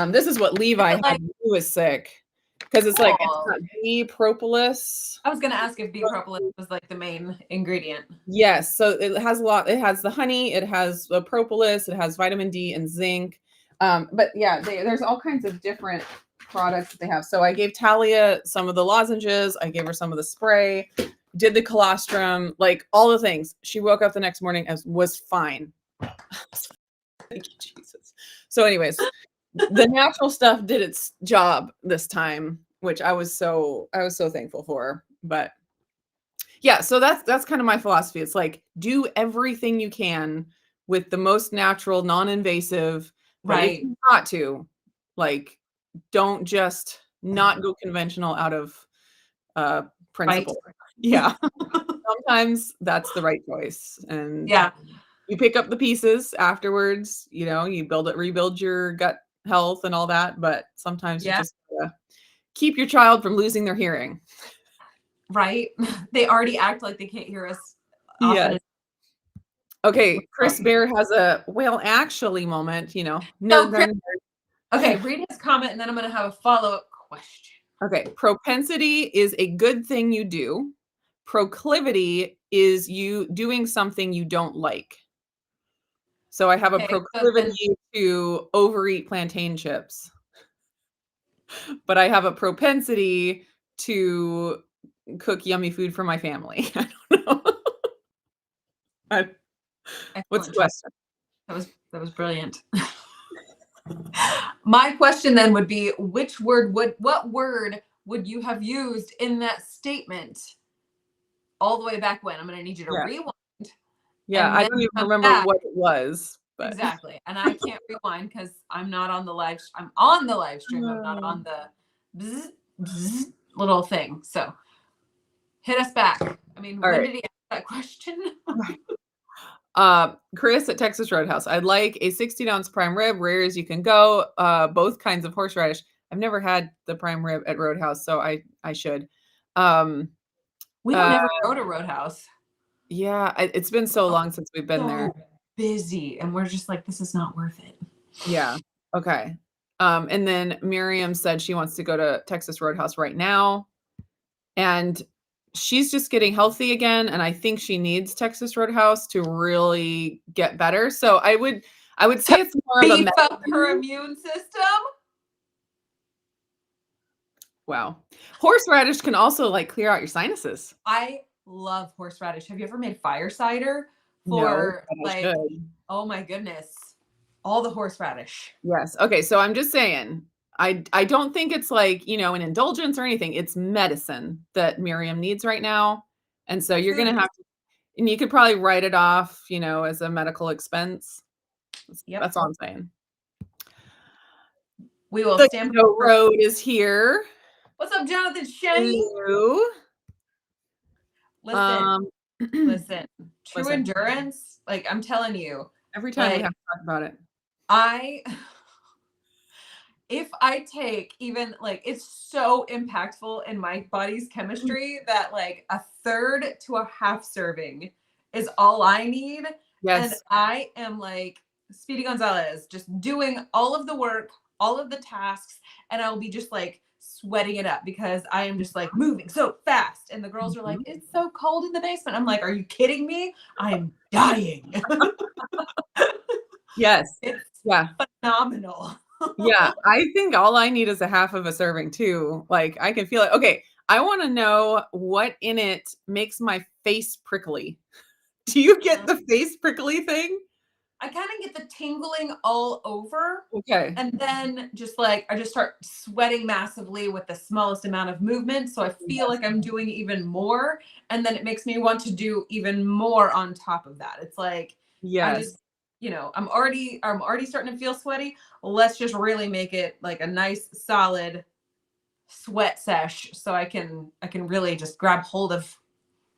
This is what Levi had when he was sick, because it's like it's got bee propolis. I was gonna ask if bee propolis was like the main ingredient. Yes, so it has a lot. It has the honey, it has the propolis, it has vitamin D and zinc. But yeah, there's all kinds of different products that they have. So I gave Talia some of the lozenges. I gave her some of the spray. Did the colostrum, like all the things. She woke up the next morning and was fine. Thank you, Jesus. So anyways, the natural stuff did its job this time, which I was so thankful for. But yeah, so that's kind of my philosophy. It's like, do everything you can with the most natural, non-invasive, right? If you've got to, like, don't just not go conventional out of principle. Right. Yeah. Sometimes that's the right choice. And yeah, you pick up the pieces afterwards, you rebuild your gut health and all that. But sometimes you just keep your child from losing their hearing. Right. They already act like they can't hear us. Yeah. Okay. Chris Bear has a, well, actually moment, no. Okay. Read his comment and then I'm going to have a follow-up question. Okay. Propensity is a good thing you do. Proclivity is you doing something you don't like. So I have a proclivity to overeat plantain chips, but I have a propensity to cook yummy food for my family. I don't know. What's the question? That was brilliant. My question then would be, what word would you have used in that statement all the way back when? I'm going to need you to rewind. Yeah, I don't even remember what it was. But. Exactly. And I can't rewind because I'm not on the live. I'm on the live stream. I'm not on the bzz, bzz little thing. So hit us back. I mean, when did he ask that question? Chris at Texas Roadhouse. I'd like a 16-ounce prime rib, rare as you can go. Both kinds of horseradish. I've never had the prime rib at Roadhouse, so I should. We don't ever go to Roadhouse. Yeah, it's been so long since we've been there. Busy, and we're just like, this is not worth it. Yeah. Okay. And then Miriam said she wants to go to Texas Roadhouse right now, and she's just getting healthy again, and I think she needs Texas Roadhouse to really get better. So I would say it's more of a beef up her immune system. Wow. Horseradish can also like clear out your sinuses. I love horseradish. Have you ever made fire cider for oh my goodness, all the horseradish? Yes. Okay. So I'm just saying, I don't think it's like, an indulgence or anything. It's medicine that Miriam needs right now. And so you're going to have to, and you could probably write it off, as a medical expense. Yep. That's all I'm saying. We will stand. The road is here. What's up, Jonathan Shane? Hello. Listen, true endurance. Like, I'm telling you, every time we have to talk about it. If I take even it's so impactful in my body's chemistry that a third to a half serving is all I need. Yes. And I am like Speedy Gonzalez, just doing all of the work, all of the tasks, and I'll be just sweating it up because I am just moving so fast. And the girls are like, it's so cold in the basement. I'm like, are you kidding me? I'm dying. Yes. Yeah. phenomenal. Yeah. I think all I need is a half of a serving too. Like I can feel it. Okay. I want to know what in it makes my face prickly. Do you get the face prickly thing? I kind of get the tingling all over. Okay. And then just like I just start sweating massively with the smallest amount of movement. So I feel like I'm doing even more. And then it makes me want to do even more on top of that. It's like I Yes. just, I'm already starting to feel sweaty. Let's just really make it like a nice solid sweat sesh so I can really just grab hold of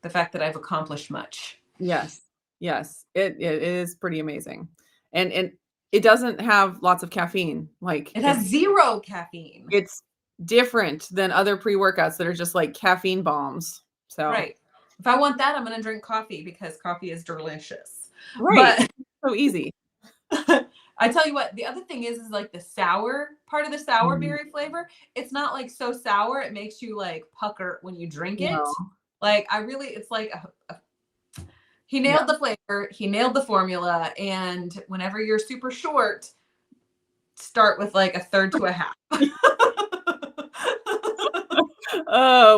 the fact that I've accomplished much. Yes. Yes. It is pretty amazing. And it doesn't have lots of caffeine. Like It has zero caffeine. it's different than other pre-workouts that are just like caffeine bombs. So Right. If I want that, I'm going to drink coffee because coffee is delicious. right. But So easy. I tell you what, the other thing is like the sour part of the sour Mm, berry flavor. It's not like so sour. It makes you like pucker when you drink it. no. Like it's like he Yeah. nailed the flavor. He nailed the formula. And whenever you're super short, start with like a third to a half.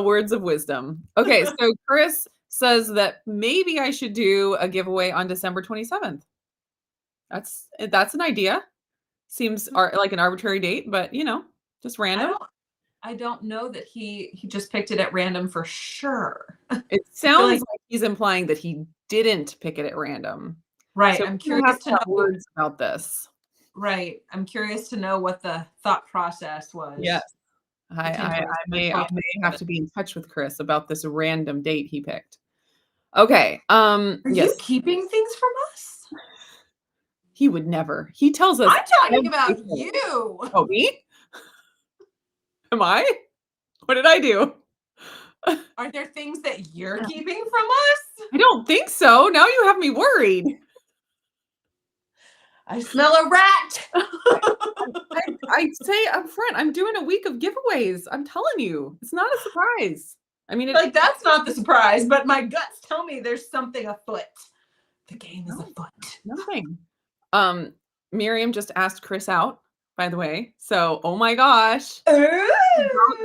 Words of wisdom. Okay, so Chris says that maybe I should do a giveaway on December 27th. That's an idea. Seems like an arbitrary date, but just random. I don't know that he just picked it at random for sure. It sounds like he's implying that he didn't pick it at random. Right. So I'm we'll curious have to know words about this. Right. I'm curious to know what the thought process was. Yes. I may have to be in touch with Chris about this random date he picked. Okay. Are Yes. you keeping things from us? He would never. He tells us. I'm talking about you. Oh, me? Am I? What did I do? Are there things that you're keeping from us? I don't think so. Now you have me worried. I smell a rat. I say up front, I'm doing a week of giveaways. I'm telling you, it's not a surprise. I mean, like that's not the surprise, but my guts tell me there's something afoot. The game is afoot. Nothing. Miriam just asked Chris out, by the way. So, oh my gosh. About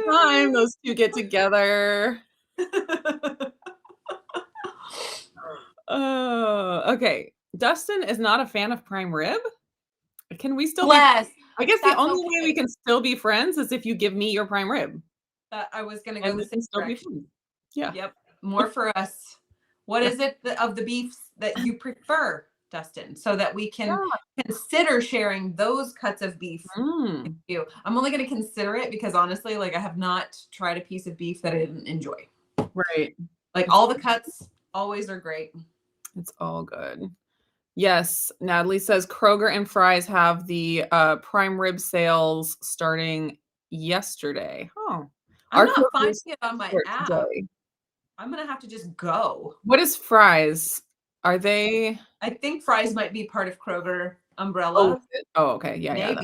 time those two get together. Okay. Dustin is not a fan of prime rib. Can we still Bless. I guess the only way we can still be friends is if you give me your prime rib. I was going to go the same direction. Yeah. Yep. More for us. What is it of the beefs that you prefer, Dustin, so that we can consider sharing those cuts of beef with you? I'm only going to consider it because honestly, like I have not tried a piece of beef that I didn't enjoy. Right. Like all the cuts always are great. It's all good. Yes, Natalie says Kroger and Fry's have the prime rib sales starting yesterday. Oh, I'm not finding it on my app. Today. I'm gonna have to just go. What is Fry's? Are they? I think Fry's might be part of Kroger umbrella. Oh, okay. Yeah,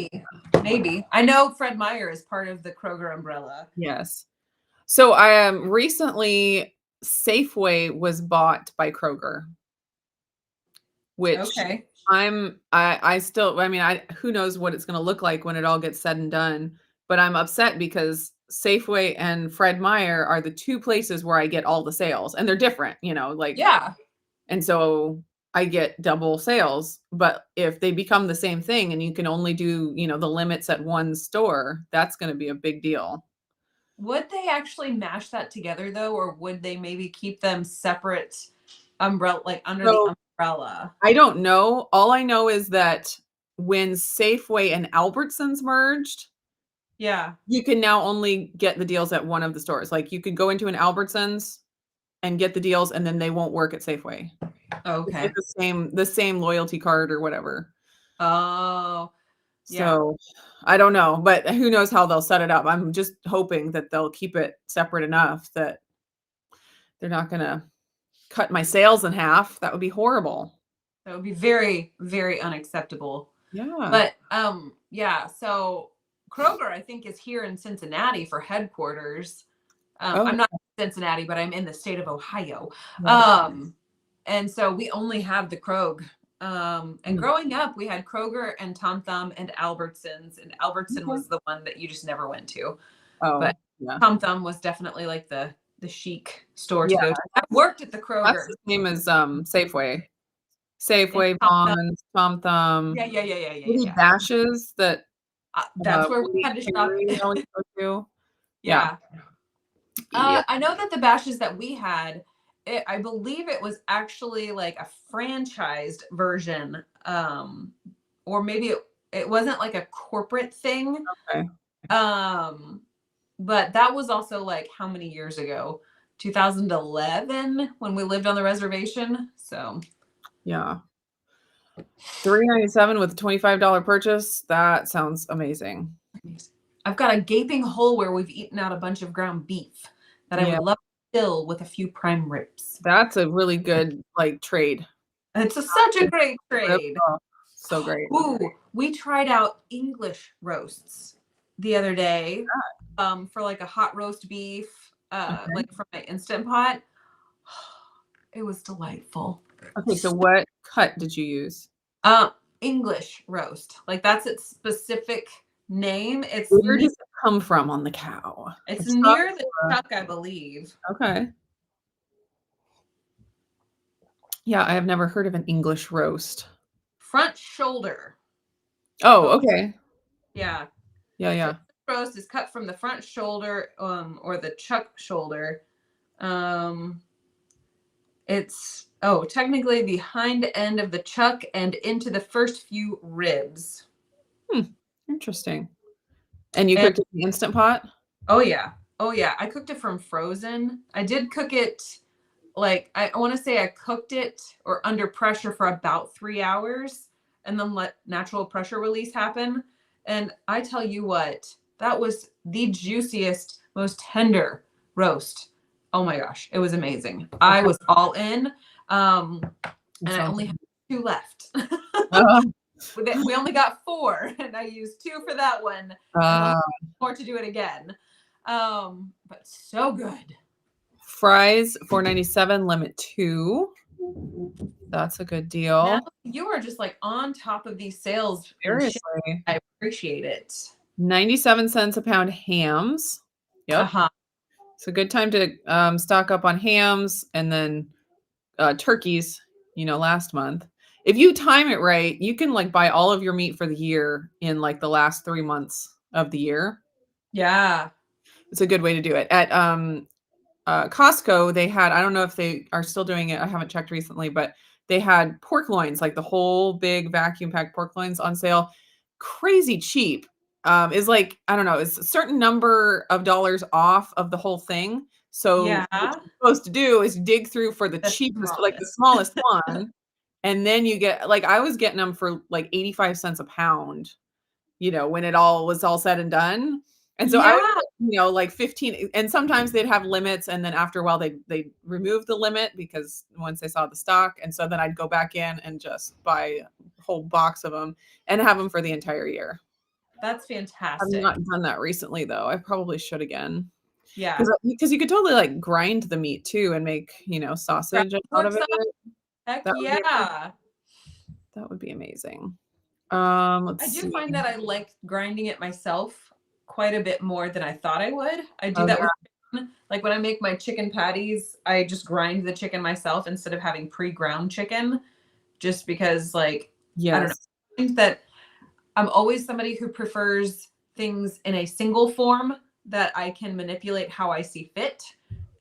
maybe. I know Fred Meyer is part of the Kroger umbrella. Yes. So I recently Safeway was bought by Kroger. Which I still, who knows what it's going to look like when it all gets said and done, but I'm upset because Safeway and Fred Meyer are the two places where I get all the sales and they're different, and so I get double sales, but if they become the same thing and you can only do, the limits at one store, that's going to be a big deal. Would they actually mash that together though, or would they maybe keep them separate umbrella, like under the umbrella? I don't know. All I know is that when Safeway and Albertsons merged, you can now only get the deals at one of the stores. Like you could go into an Albertsons and get the deals, and then they won't work at Safeway. Okay. It's the same loyalty card or whatever. Oh, so I don't know, but who knows how they'll set it up. I'm just hoping that they'll keep it separate enough that they're not going to cut my sales in half. That would be horrible. That would be very, very unacceptable. Yeah. But so Kroger, I think, is here in Cincinnati for headquarters. I'm not in Cincinnati, but I'm in the state of Ohio. And so we only have the Kroger And growing up, we had Kroger and Tom Thumb and Albertsons, and Albertson was the one that you just never went to. But yeah. Tom Thumb was definitely like the chic store to Yeah. go to. I worked at the That's Kroger. the same as Safeway. Safeway, Tom Thumb. Bonds, Tom Thumb. Yeah. Bashes that That's where we had to shop. always go to. Yeah. Yeah. I know that the bashes that we had, I believe it was actually like a franchised version, or maybe it wasn't like a corporate thing. Okay. But that was also like how many years ago? 2011 when we lived on the reservation. So yeah. $3.97 with a $25 purchase. That sounds amazing. I've got a gaping hole where we've eaten out a bunch of ground beef that I would love to fill with a few prime ribs. That's a really good like trade. It's such a great trade. So great. Ooh, we tried out English roasts the other day, for like a hot roast beef, like from my Instant Pot. It was delightful. Okay, so what cut did you use? English roast. Like that's its specific name. It's Where does it come from on the cow? It's near the chuck, I believe. Okay. Yeah, I have never heard of an English roast. Front shoulder. Oh, okay. Yeah. Yeah. So roast is cut from the front shoulder, or the chuck shoulder. It's technically the hind end of the chuck and into the first few ribs. Interesting. And you cooked it in the Instant Pot? Oh yeah. I cooked it from frozen. I did cook it like I want to say I cooked it or under pressure for about 3 hours and then let natural pressure release happen. And I tell you what, that was the juiciest, most tender roast. Oh my gosh, it was amazing. I was all in. And I only have 2 left. We only got 4, and I used 2 for that one. More to do it again. But so good. Fries, $4.97, limit 2. That's a good deal. Now, you are just like on top of these sales. Seriously. I appreciate it. 97 cents a pound hams. Yep. It's a good time to stock up on hams, and then turkeys, last month. If you time it right, you can like buy all of your meat for the year in like the last 3 months of the year. Yeah. It's a good way to do it. At Costco, they had, I don't know if they are still doing it. I haven't checked recently, but they had pork loins, like the whole big vacuum packed pork loins on sale. Crazy cheap. Is like, I don't know, it's a certain number of dollars off of the whole thing. So what you're supposed to do is dig through for the cheapest, like the smallest one. And then you get, like, I was getting them for like 85 cents a pound, when it all was all said and done. And so I would, like 15, and sometimes they'd have limits. And then after a while, they remove the limit because once they saw the stock. And so then I'd go back in and just buy a whole box of them and have them for the entire year. That's fantastic. I've not done that recently, though. I probably should again. Yeah. Because you could totally like grind the meat too and make, sausage out of it. Heck yeah. That would be amazing. I do find that I like grinding it myself quite a bit more than I thought I would. I do that with chicken. Like when I make my chicken patties, I just grind the chicken myself instead of having pre-ground chicken, just because I don't know. I think that I'm always somebody who prefers things in a single form that I can manipulate how I see fit.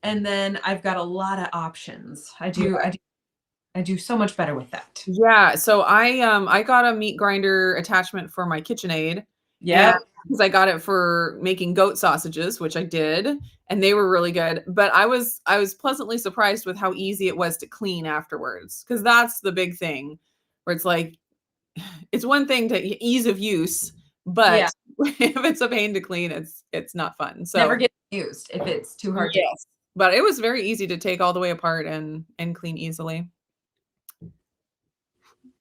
And then I've got a lot of options. I do so much better with that. Yeah. So I got a meat grinder attachment for my KitchenAid. Yeah. Because I got it for making goat sausages, which I did, and they were really good. But I was pleasantly surprised with how easy it was to clean afterwards. Because that's the big thing, where it's like, it's one thing to ease of use, but if it's a pain to clean, it's not fun. So never get used if it's too hard to. But it was very easy to take all the way apart and clean easily.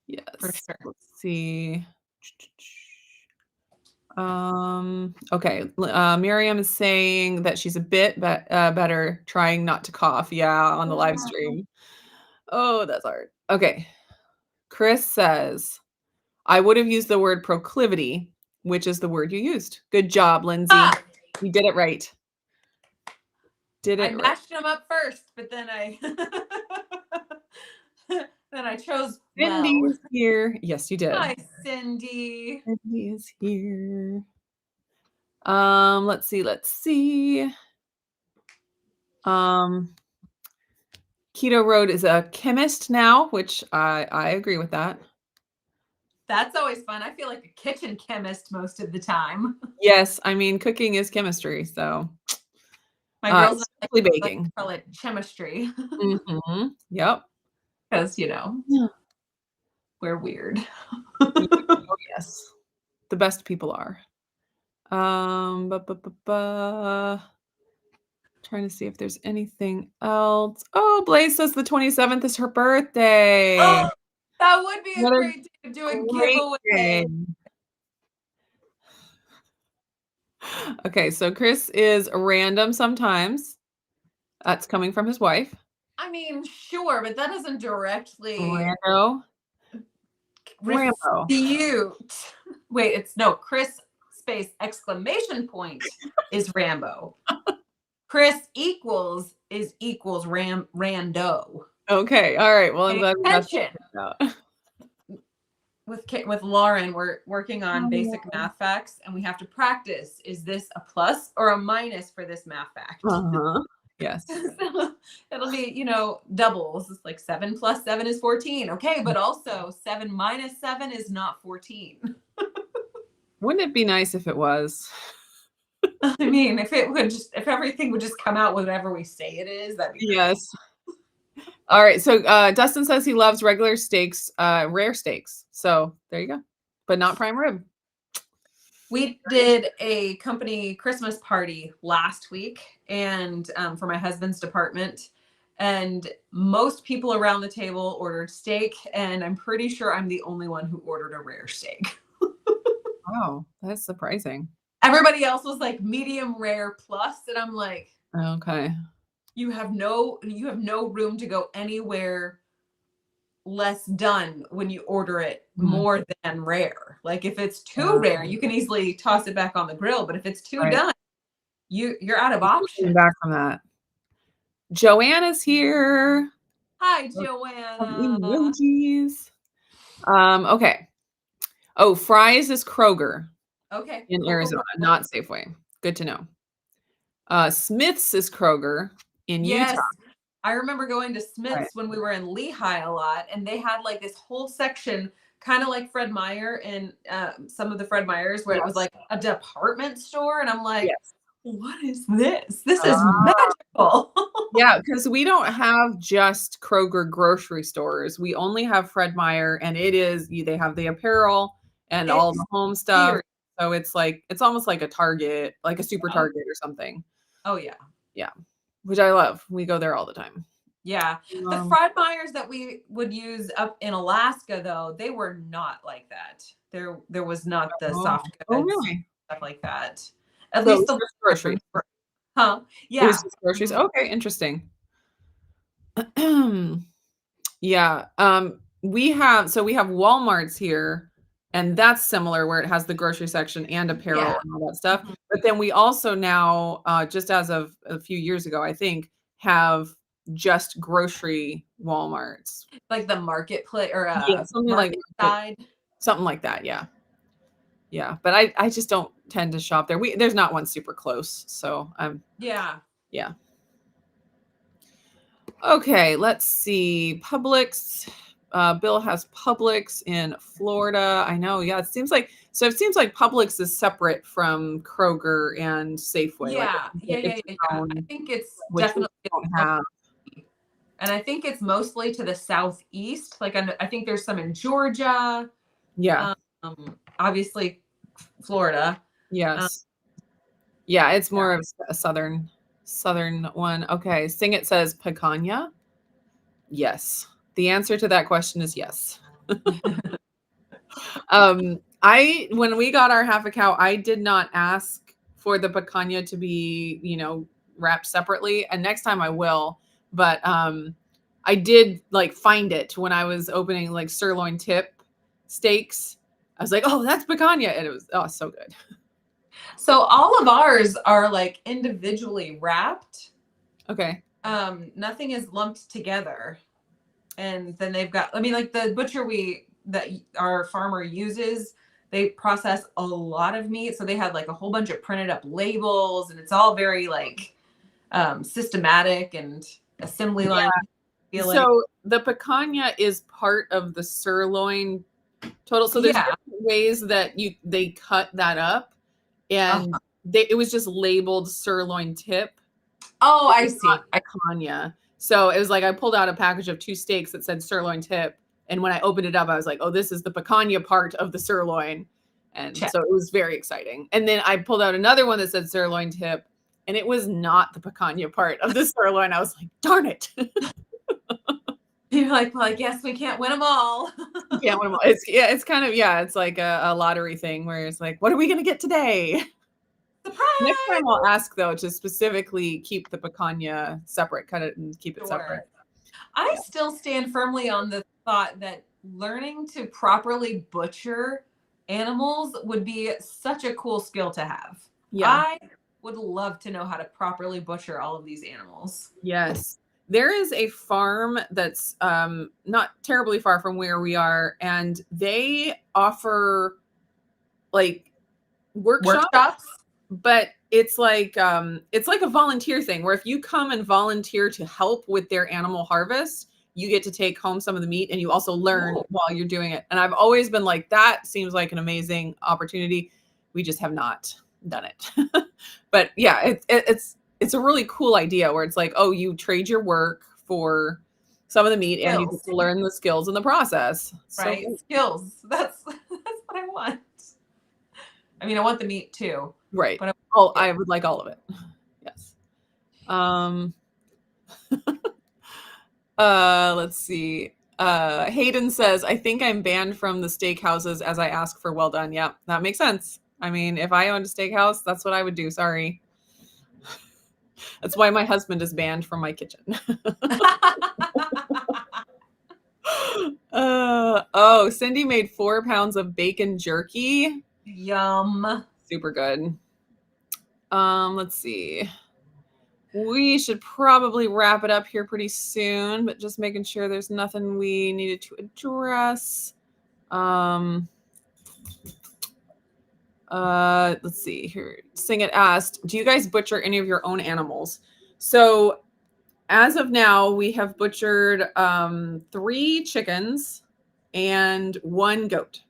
Yes. For sure. Let's see. Okay. Miriam is saying that she's a bit better trying not to cough. Yeah, on the live stream. Oh, that's hard. Okay. Chris says, I would have used the word proclivity, which is the word you used. Good job, Lindsay. Ah! You did it right. I matched them up first, but then I then I chose Cindy well. is here. Yes, you did. Hi, Cindy. Cindy is here. Let's see. Keto Road is a chemist now, which I agree with that. That's always fun. I feel like a kitchen chemist most of the time. Yes, I mean cooking is chemistry, so My girls especially like baking. to call it chemistry Yep. because Yeah. we're weird. Oh yes, the best people are. Trying to see if there's anything else. Oh, Blaze says the 27th is her birthday. Oh, that would be a What a great day to do a great giveaway. day. Okay, so Chris is random sometimes. That's coming from his wife. I mean, sure, but that doesn't directly Rando. Rambo. refute. Wait, it's no Chris space exclamation point is Rambo. Chris equals is equals rando. Okay, all right. Well, I'm glad we got Attention. that out. With Lauren, we're working on basic math facts, and we have to practice. Is this a plus or a minus for this math fact? Yes. So it'll be, doubles. It's like 7 plus 7 is 14. Okay, but also 7 minus 7 is not 14. Wouldn't it be nice if it was? I mean, if everything would just come out whatever we say it is, that'd be great. Yes. All right. So Dustin says he loves regular steaks, rare steaks. So there you go. But not prime rib. We did a company Christmas party last week and for my husband's department. And most people around the table ordered steak. And I'm pretty sure I'm the only one who ordered a rare steak. Wow, that's surprising. Everybody else was like medium rare plus. And I'm like, okay. You have no room to go anywhere less done when you order it more than rare. Like if it's too rare, you can easily toss it back on the grill. But if it's too done, you're out of options. Back from that. Joanna's here. Hi, Joanna. Emojis. Okay. Oh, Fry's is Kroger. Okay. In Arizona, not Safeway. Good to know. Smith's is Kroger in Utah. I remember going to Smith's when we were in Lehigh a lot, and they had like this whole section, kind of like Fred Meyer and some of the Fred Meyers, where it was like a department store, and I'm like, what is this? This is magical. Yeah, because we don't have just Kroger grocery stores. We only have Fred Meyer, and they have the apparel and all the home stuff. Weird. So it's almost like a Target, like a super Target or something. Oh yeah. Yeah. Which I love. We go there all the time. Yeah. The Fred Meyers that we would use up in Alaska, though, they were not like that. There was not the soft goods. Oh, really? Stuff like that. At least the groceries. Huh? Yeah. Groceries. Okay, interesting. Yeah. We have Walmart's here, and that's similar where it has the grocery section and apparel and all that stuff. But then we also now, just as of a few years ago, I think, have just grocery Walmarts. Like the marketplace or something like side. Something like that, yeah. Yeah, but I just don't tend to shop there. There's not one super close, so yeah. Okay, let's see. Publix. Bill has Publix in Florida. I know. Yeah, it seems like Publix is separate from Kroger and Safeway. Yeah, I think it's definitely don't have. And I think it's mostly to the southeast. Like I think there's some in Georgia. Yeah. Obviously, Florida. Yes. Yeah, it's more of a southern one. Okay, Sing It says picanha. Yes. The answer to that question is yes. When we got our half a cow, I did not ask for the picanha to be, wrapped separately. And next time I will. But I I did like find it when I was opening like sirloin tip steaks. I was like, oh, that's picanha. And it was, oh, so good. So all of ours are like individually wrapped. Okay. Nothing is lumped together. And then they've got, I mean, like the butcher that our farmer uses, they process a lot of meat. So they had like a whole bunch of printed up labels, and it's all very like systematic and assembly line feeling. So the picanha is part of the sirloin total. So there's different ways that they cut that up, and it was just labeled sirloin tip. Oh, I see. Picanha. So it was like I pulled out a package of 2 steaks that said sirloin tip, and when I opened it up, I was like, "Oh, this is the picanha part of the sirloin," and so it was very exciting. And then I pulled out another one that said sirloin tip, and it was not the picanha part of the sirloin. I was like, "Darn it!" You're like, well, I guess we can't win them all. Can't win them all. It's kind of it's like a lottery thing where it's like, what are we gonna get today? Surprise! Next time I'll ask though to specifically keep the picanha separate, cut it and keep it separate. I still stand firmly on the thought that learning to properly butcher animals would be such a cool skill to have. Yeah. I would love to know how to properly butcher all of these animals. Yes. There is a farm that's not terribly far from where we are, and they offer like workshops, but it's like a volunteer thing where if you come and volunteer to help with their animal harvest, you get to take home some of the meat, and you also learn while you're doing it. And I've always been like, that seems like an amazing opportunity. We just have not done it. But yeah, it's a really cool idea where it's like, oh, you trade your work for some of the meat and you get to learn the skills in the process. Right. So, skills. That's what I want. I mean, I want the meat too. Right. But I would like all of it. Yes. Let's see. Hayden says, I think I'm banned from the steakhouses as I ask for well done. Yeah, that makes sense. I mean, if I owned a steakhouse, that's what I would do. Sorry. That's why my husband is banned from my kitchen. Cindy made 4 pounds of bacon jerky. Yum. Super good. Let's see. We should probably wrap it up here pretty soon, but just making sure there's nothing we needed to address. Let's see here. Sing It asked, do you guys butcher any of your own animals? So as of now, we have butchered 3 chickens and 1 goat.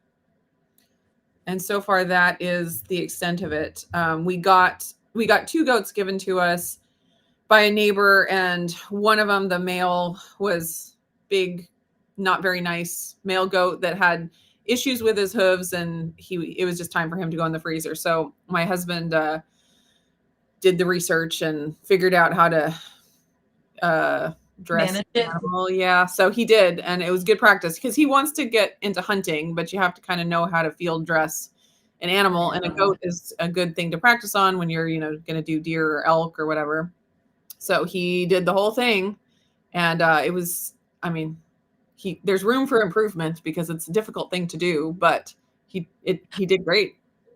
And so far that is the extent of it. We got 2 goats given to us by a neighbor, and one of them, the male, was big, not very nice male goat that had issues with his hooves, and it was just time for him to go in the freezer. So my husband did the research and figured out how to dress manage it. Animal. Yeah, so he did, and it was good practice because he wants to get into hunting, but you have to kind of know how to field dress an animal, and a goat is a good thing to practice on when you're going to do deer or elk or whatever. So he did the whole thing, and it was, I mean, there's room for improvement because it's a difficult thing to do, but he did great.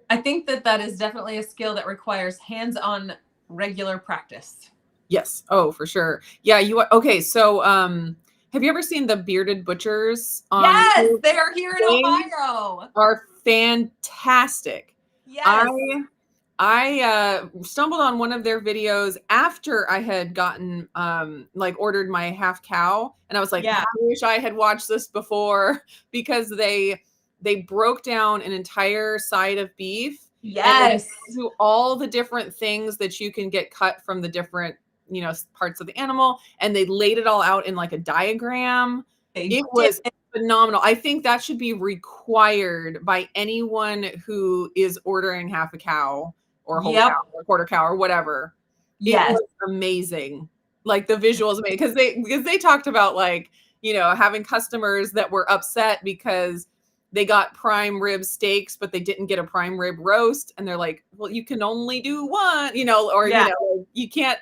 I think that is definitely a skill that requires hands-on regular practice. Yes. Oh, for sure. Yeah. Okay. So, have you ever seen the Bearded Butchers? Yes, they are here in Ohio. Are fantastic. Yes. I stumbled on one of their videos after I had gotten ordered my half cow, and I was like, I wish I had watched this before, because they broke down an entire side of beef. Yes. To all the different things that you can get cut from the different parts of the animal, and they laid it all out in like a diagram. It was phenomenal. I think that should be required by anyone who is ordering half a cow or a whole cow or a quarter cow or whatever. Yes. It was amazing. Like the visuals, because they talked about having customers that were upset because they got prime rib steaks, but they didn't get a prime rib roast. And they're like, well, you can only do one, you can't.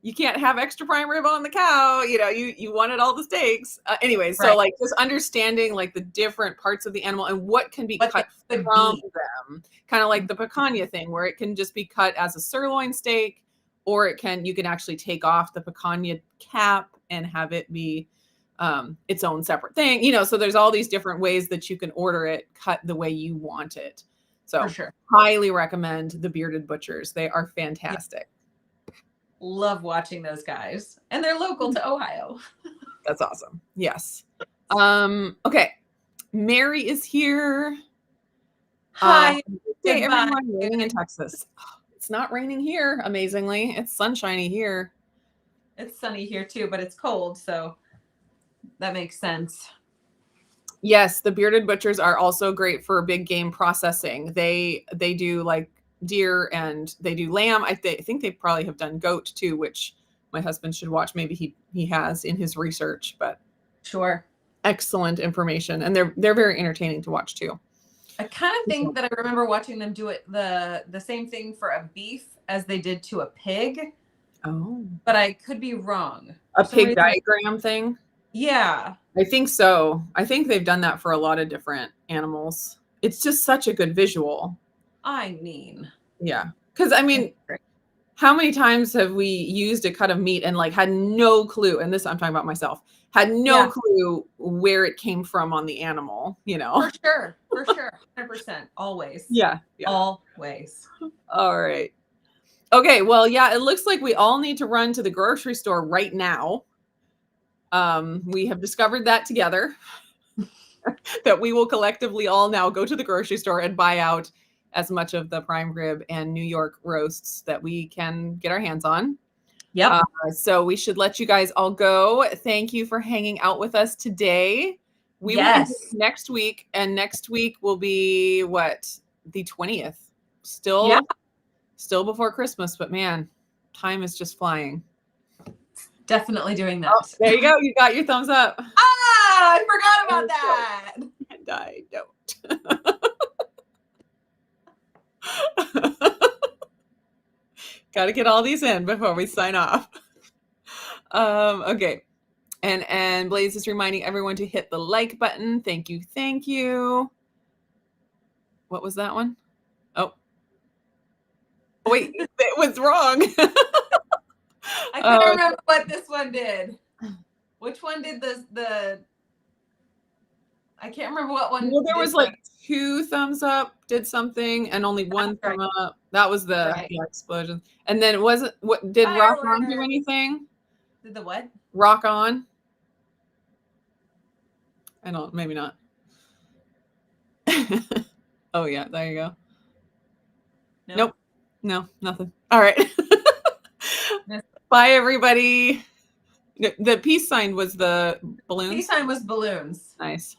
you can't have extra prime rib on the cow. You know, you wanted all the steaks. Anyway, so Right. like just understanding like the different parts of the animal and what can be What cut they could from be. them. Kind of like the picanha thing, where it can just be cut as a sirloin steak, or you can actually take off the picanha cap and have it be its own separate thing. You know, so there's all these different ways that you can order it cut the way you want it. So For sure. highly recommend the Bearded Butchers. They are fantastic. Love watching those guys. And they're local to Ohio. That's awesome. Yes. Okay. Mary is here. Hi. Hey, Goodbye. everyone. Raining in Texas. It's not raining here, amazingly. It's sunshiny here. It's sunny here too, but it's cold, so that makes sense. Yes, the Bearded Butchers are also great for big game processing. They do like deer and they do lamb. I think they probably have done goat too, which my husband should watch. Maybe he has in his research, but Sure. excellent information, and they're very entertaining to watch too. I kind of think that I remember watching them do it the same thing for a beef as they did to a pig. Oh, but I could be wrong. a pig diagram thing? Yeah. I think so. I think they've done that for a lot of different animals. It's just such a good visual. I mean. Yeah. Because, I mean, how many times have we used a cut of meat and like had no clue, and this I'm talking about myself, had no clue where it came from on the animal, you know? For sure. 100%. Always. Yeah. Always. All right. Okay. Well, yeah, it looks like we all need to run to the grocery store right now. We have discovered that together, that we will collectively all now go to the grocery store and buy out as much of the prime rib and New York roasts that we can get our hands on. Yep. So we should let you guys all go. Thank you for hanging out with us today. We will be next week, and next week will be what? The 20th. Still before Christmas, but man, time is just flying. Definitely doing that. Oh, there you go. You got your thumbs up. I forgot about that. And I don't. Got to get all these in before we sign off. Okay. And Blaze is reminding everyone to hit the like button. Thank you. Thank you. What was that one? Oh, wait, it was wrong. I can't remember what this one did. Which one did the I can't remember what one. Well, there was like 2 thumbs up did something and only 1 thumb up. That was the explosion. And then what did Rock On do anything? Did the what? Rock On? I don't, maybe not. Oh yeah, there you go. Nope. No, nothing. All right. Bye, everybody. The peace sign was the balloons. Peace sign was balloons. Nice.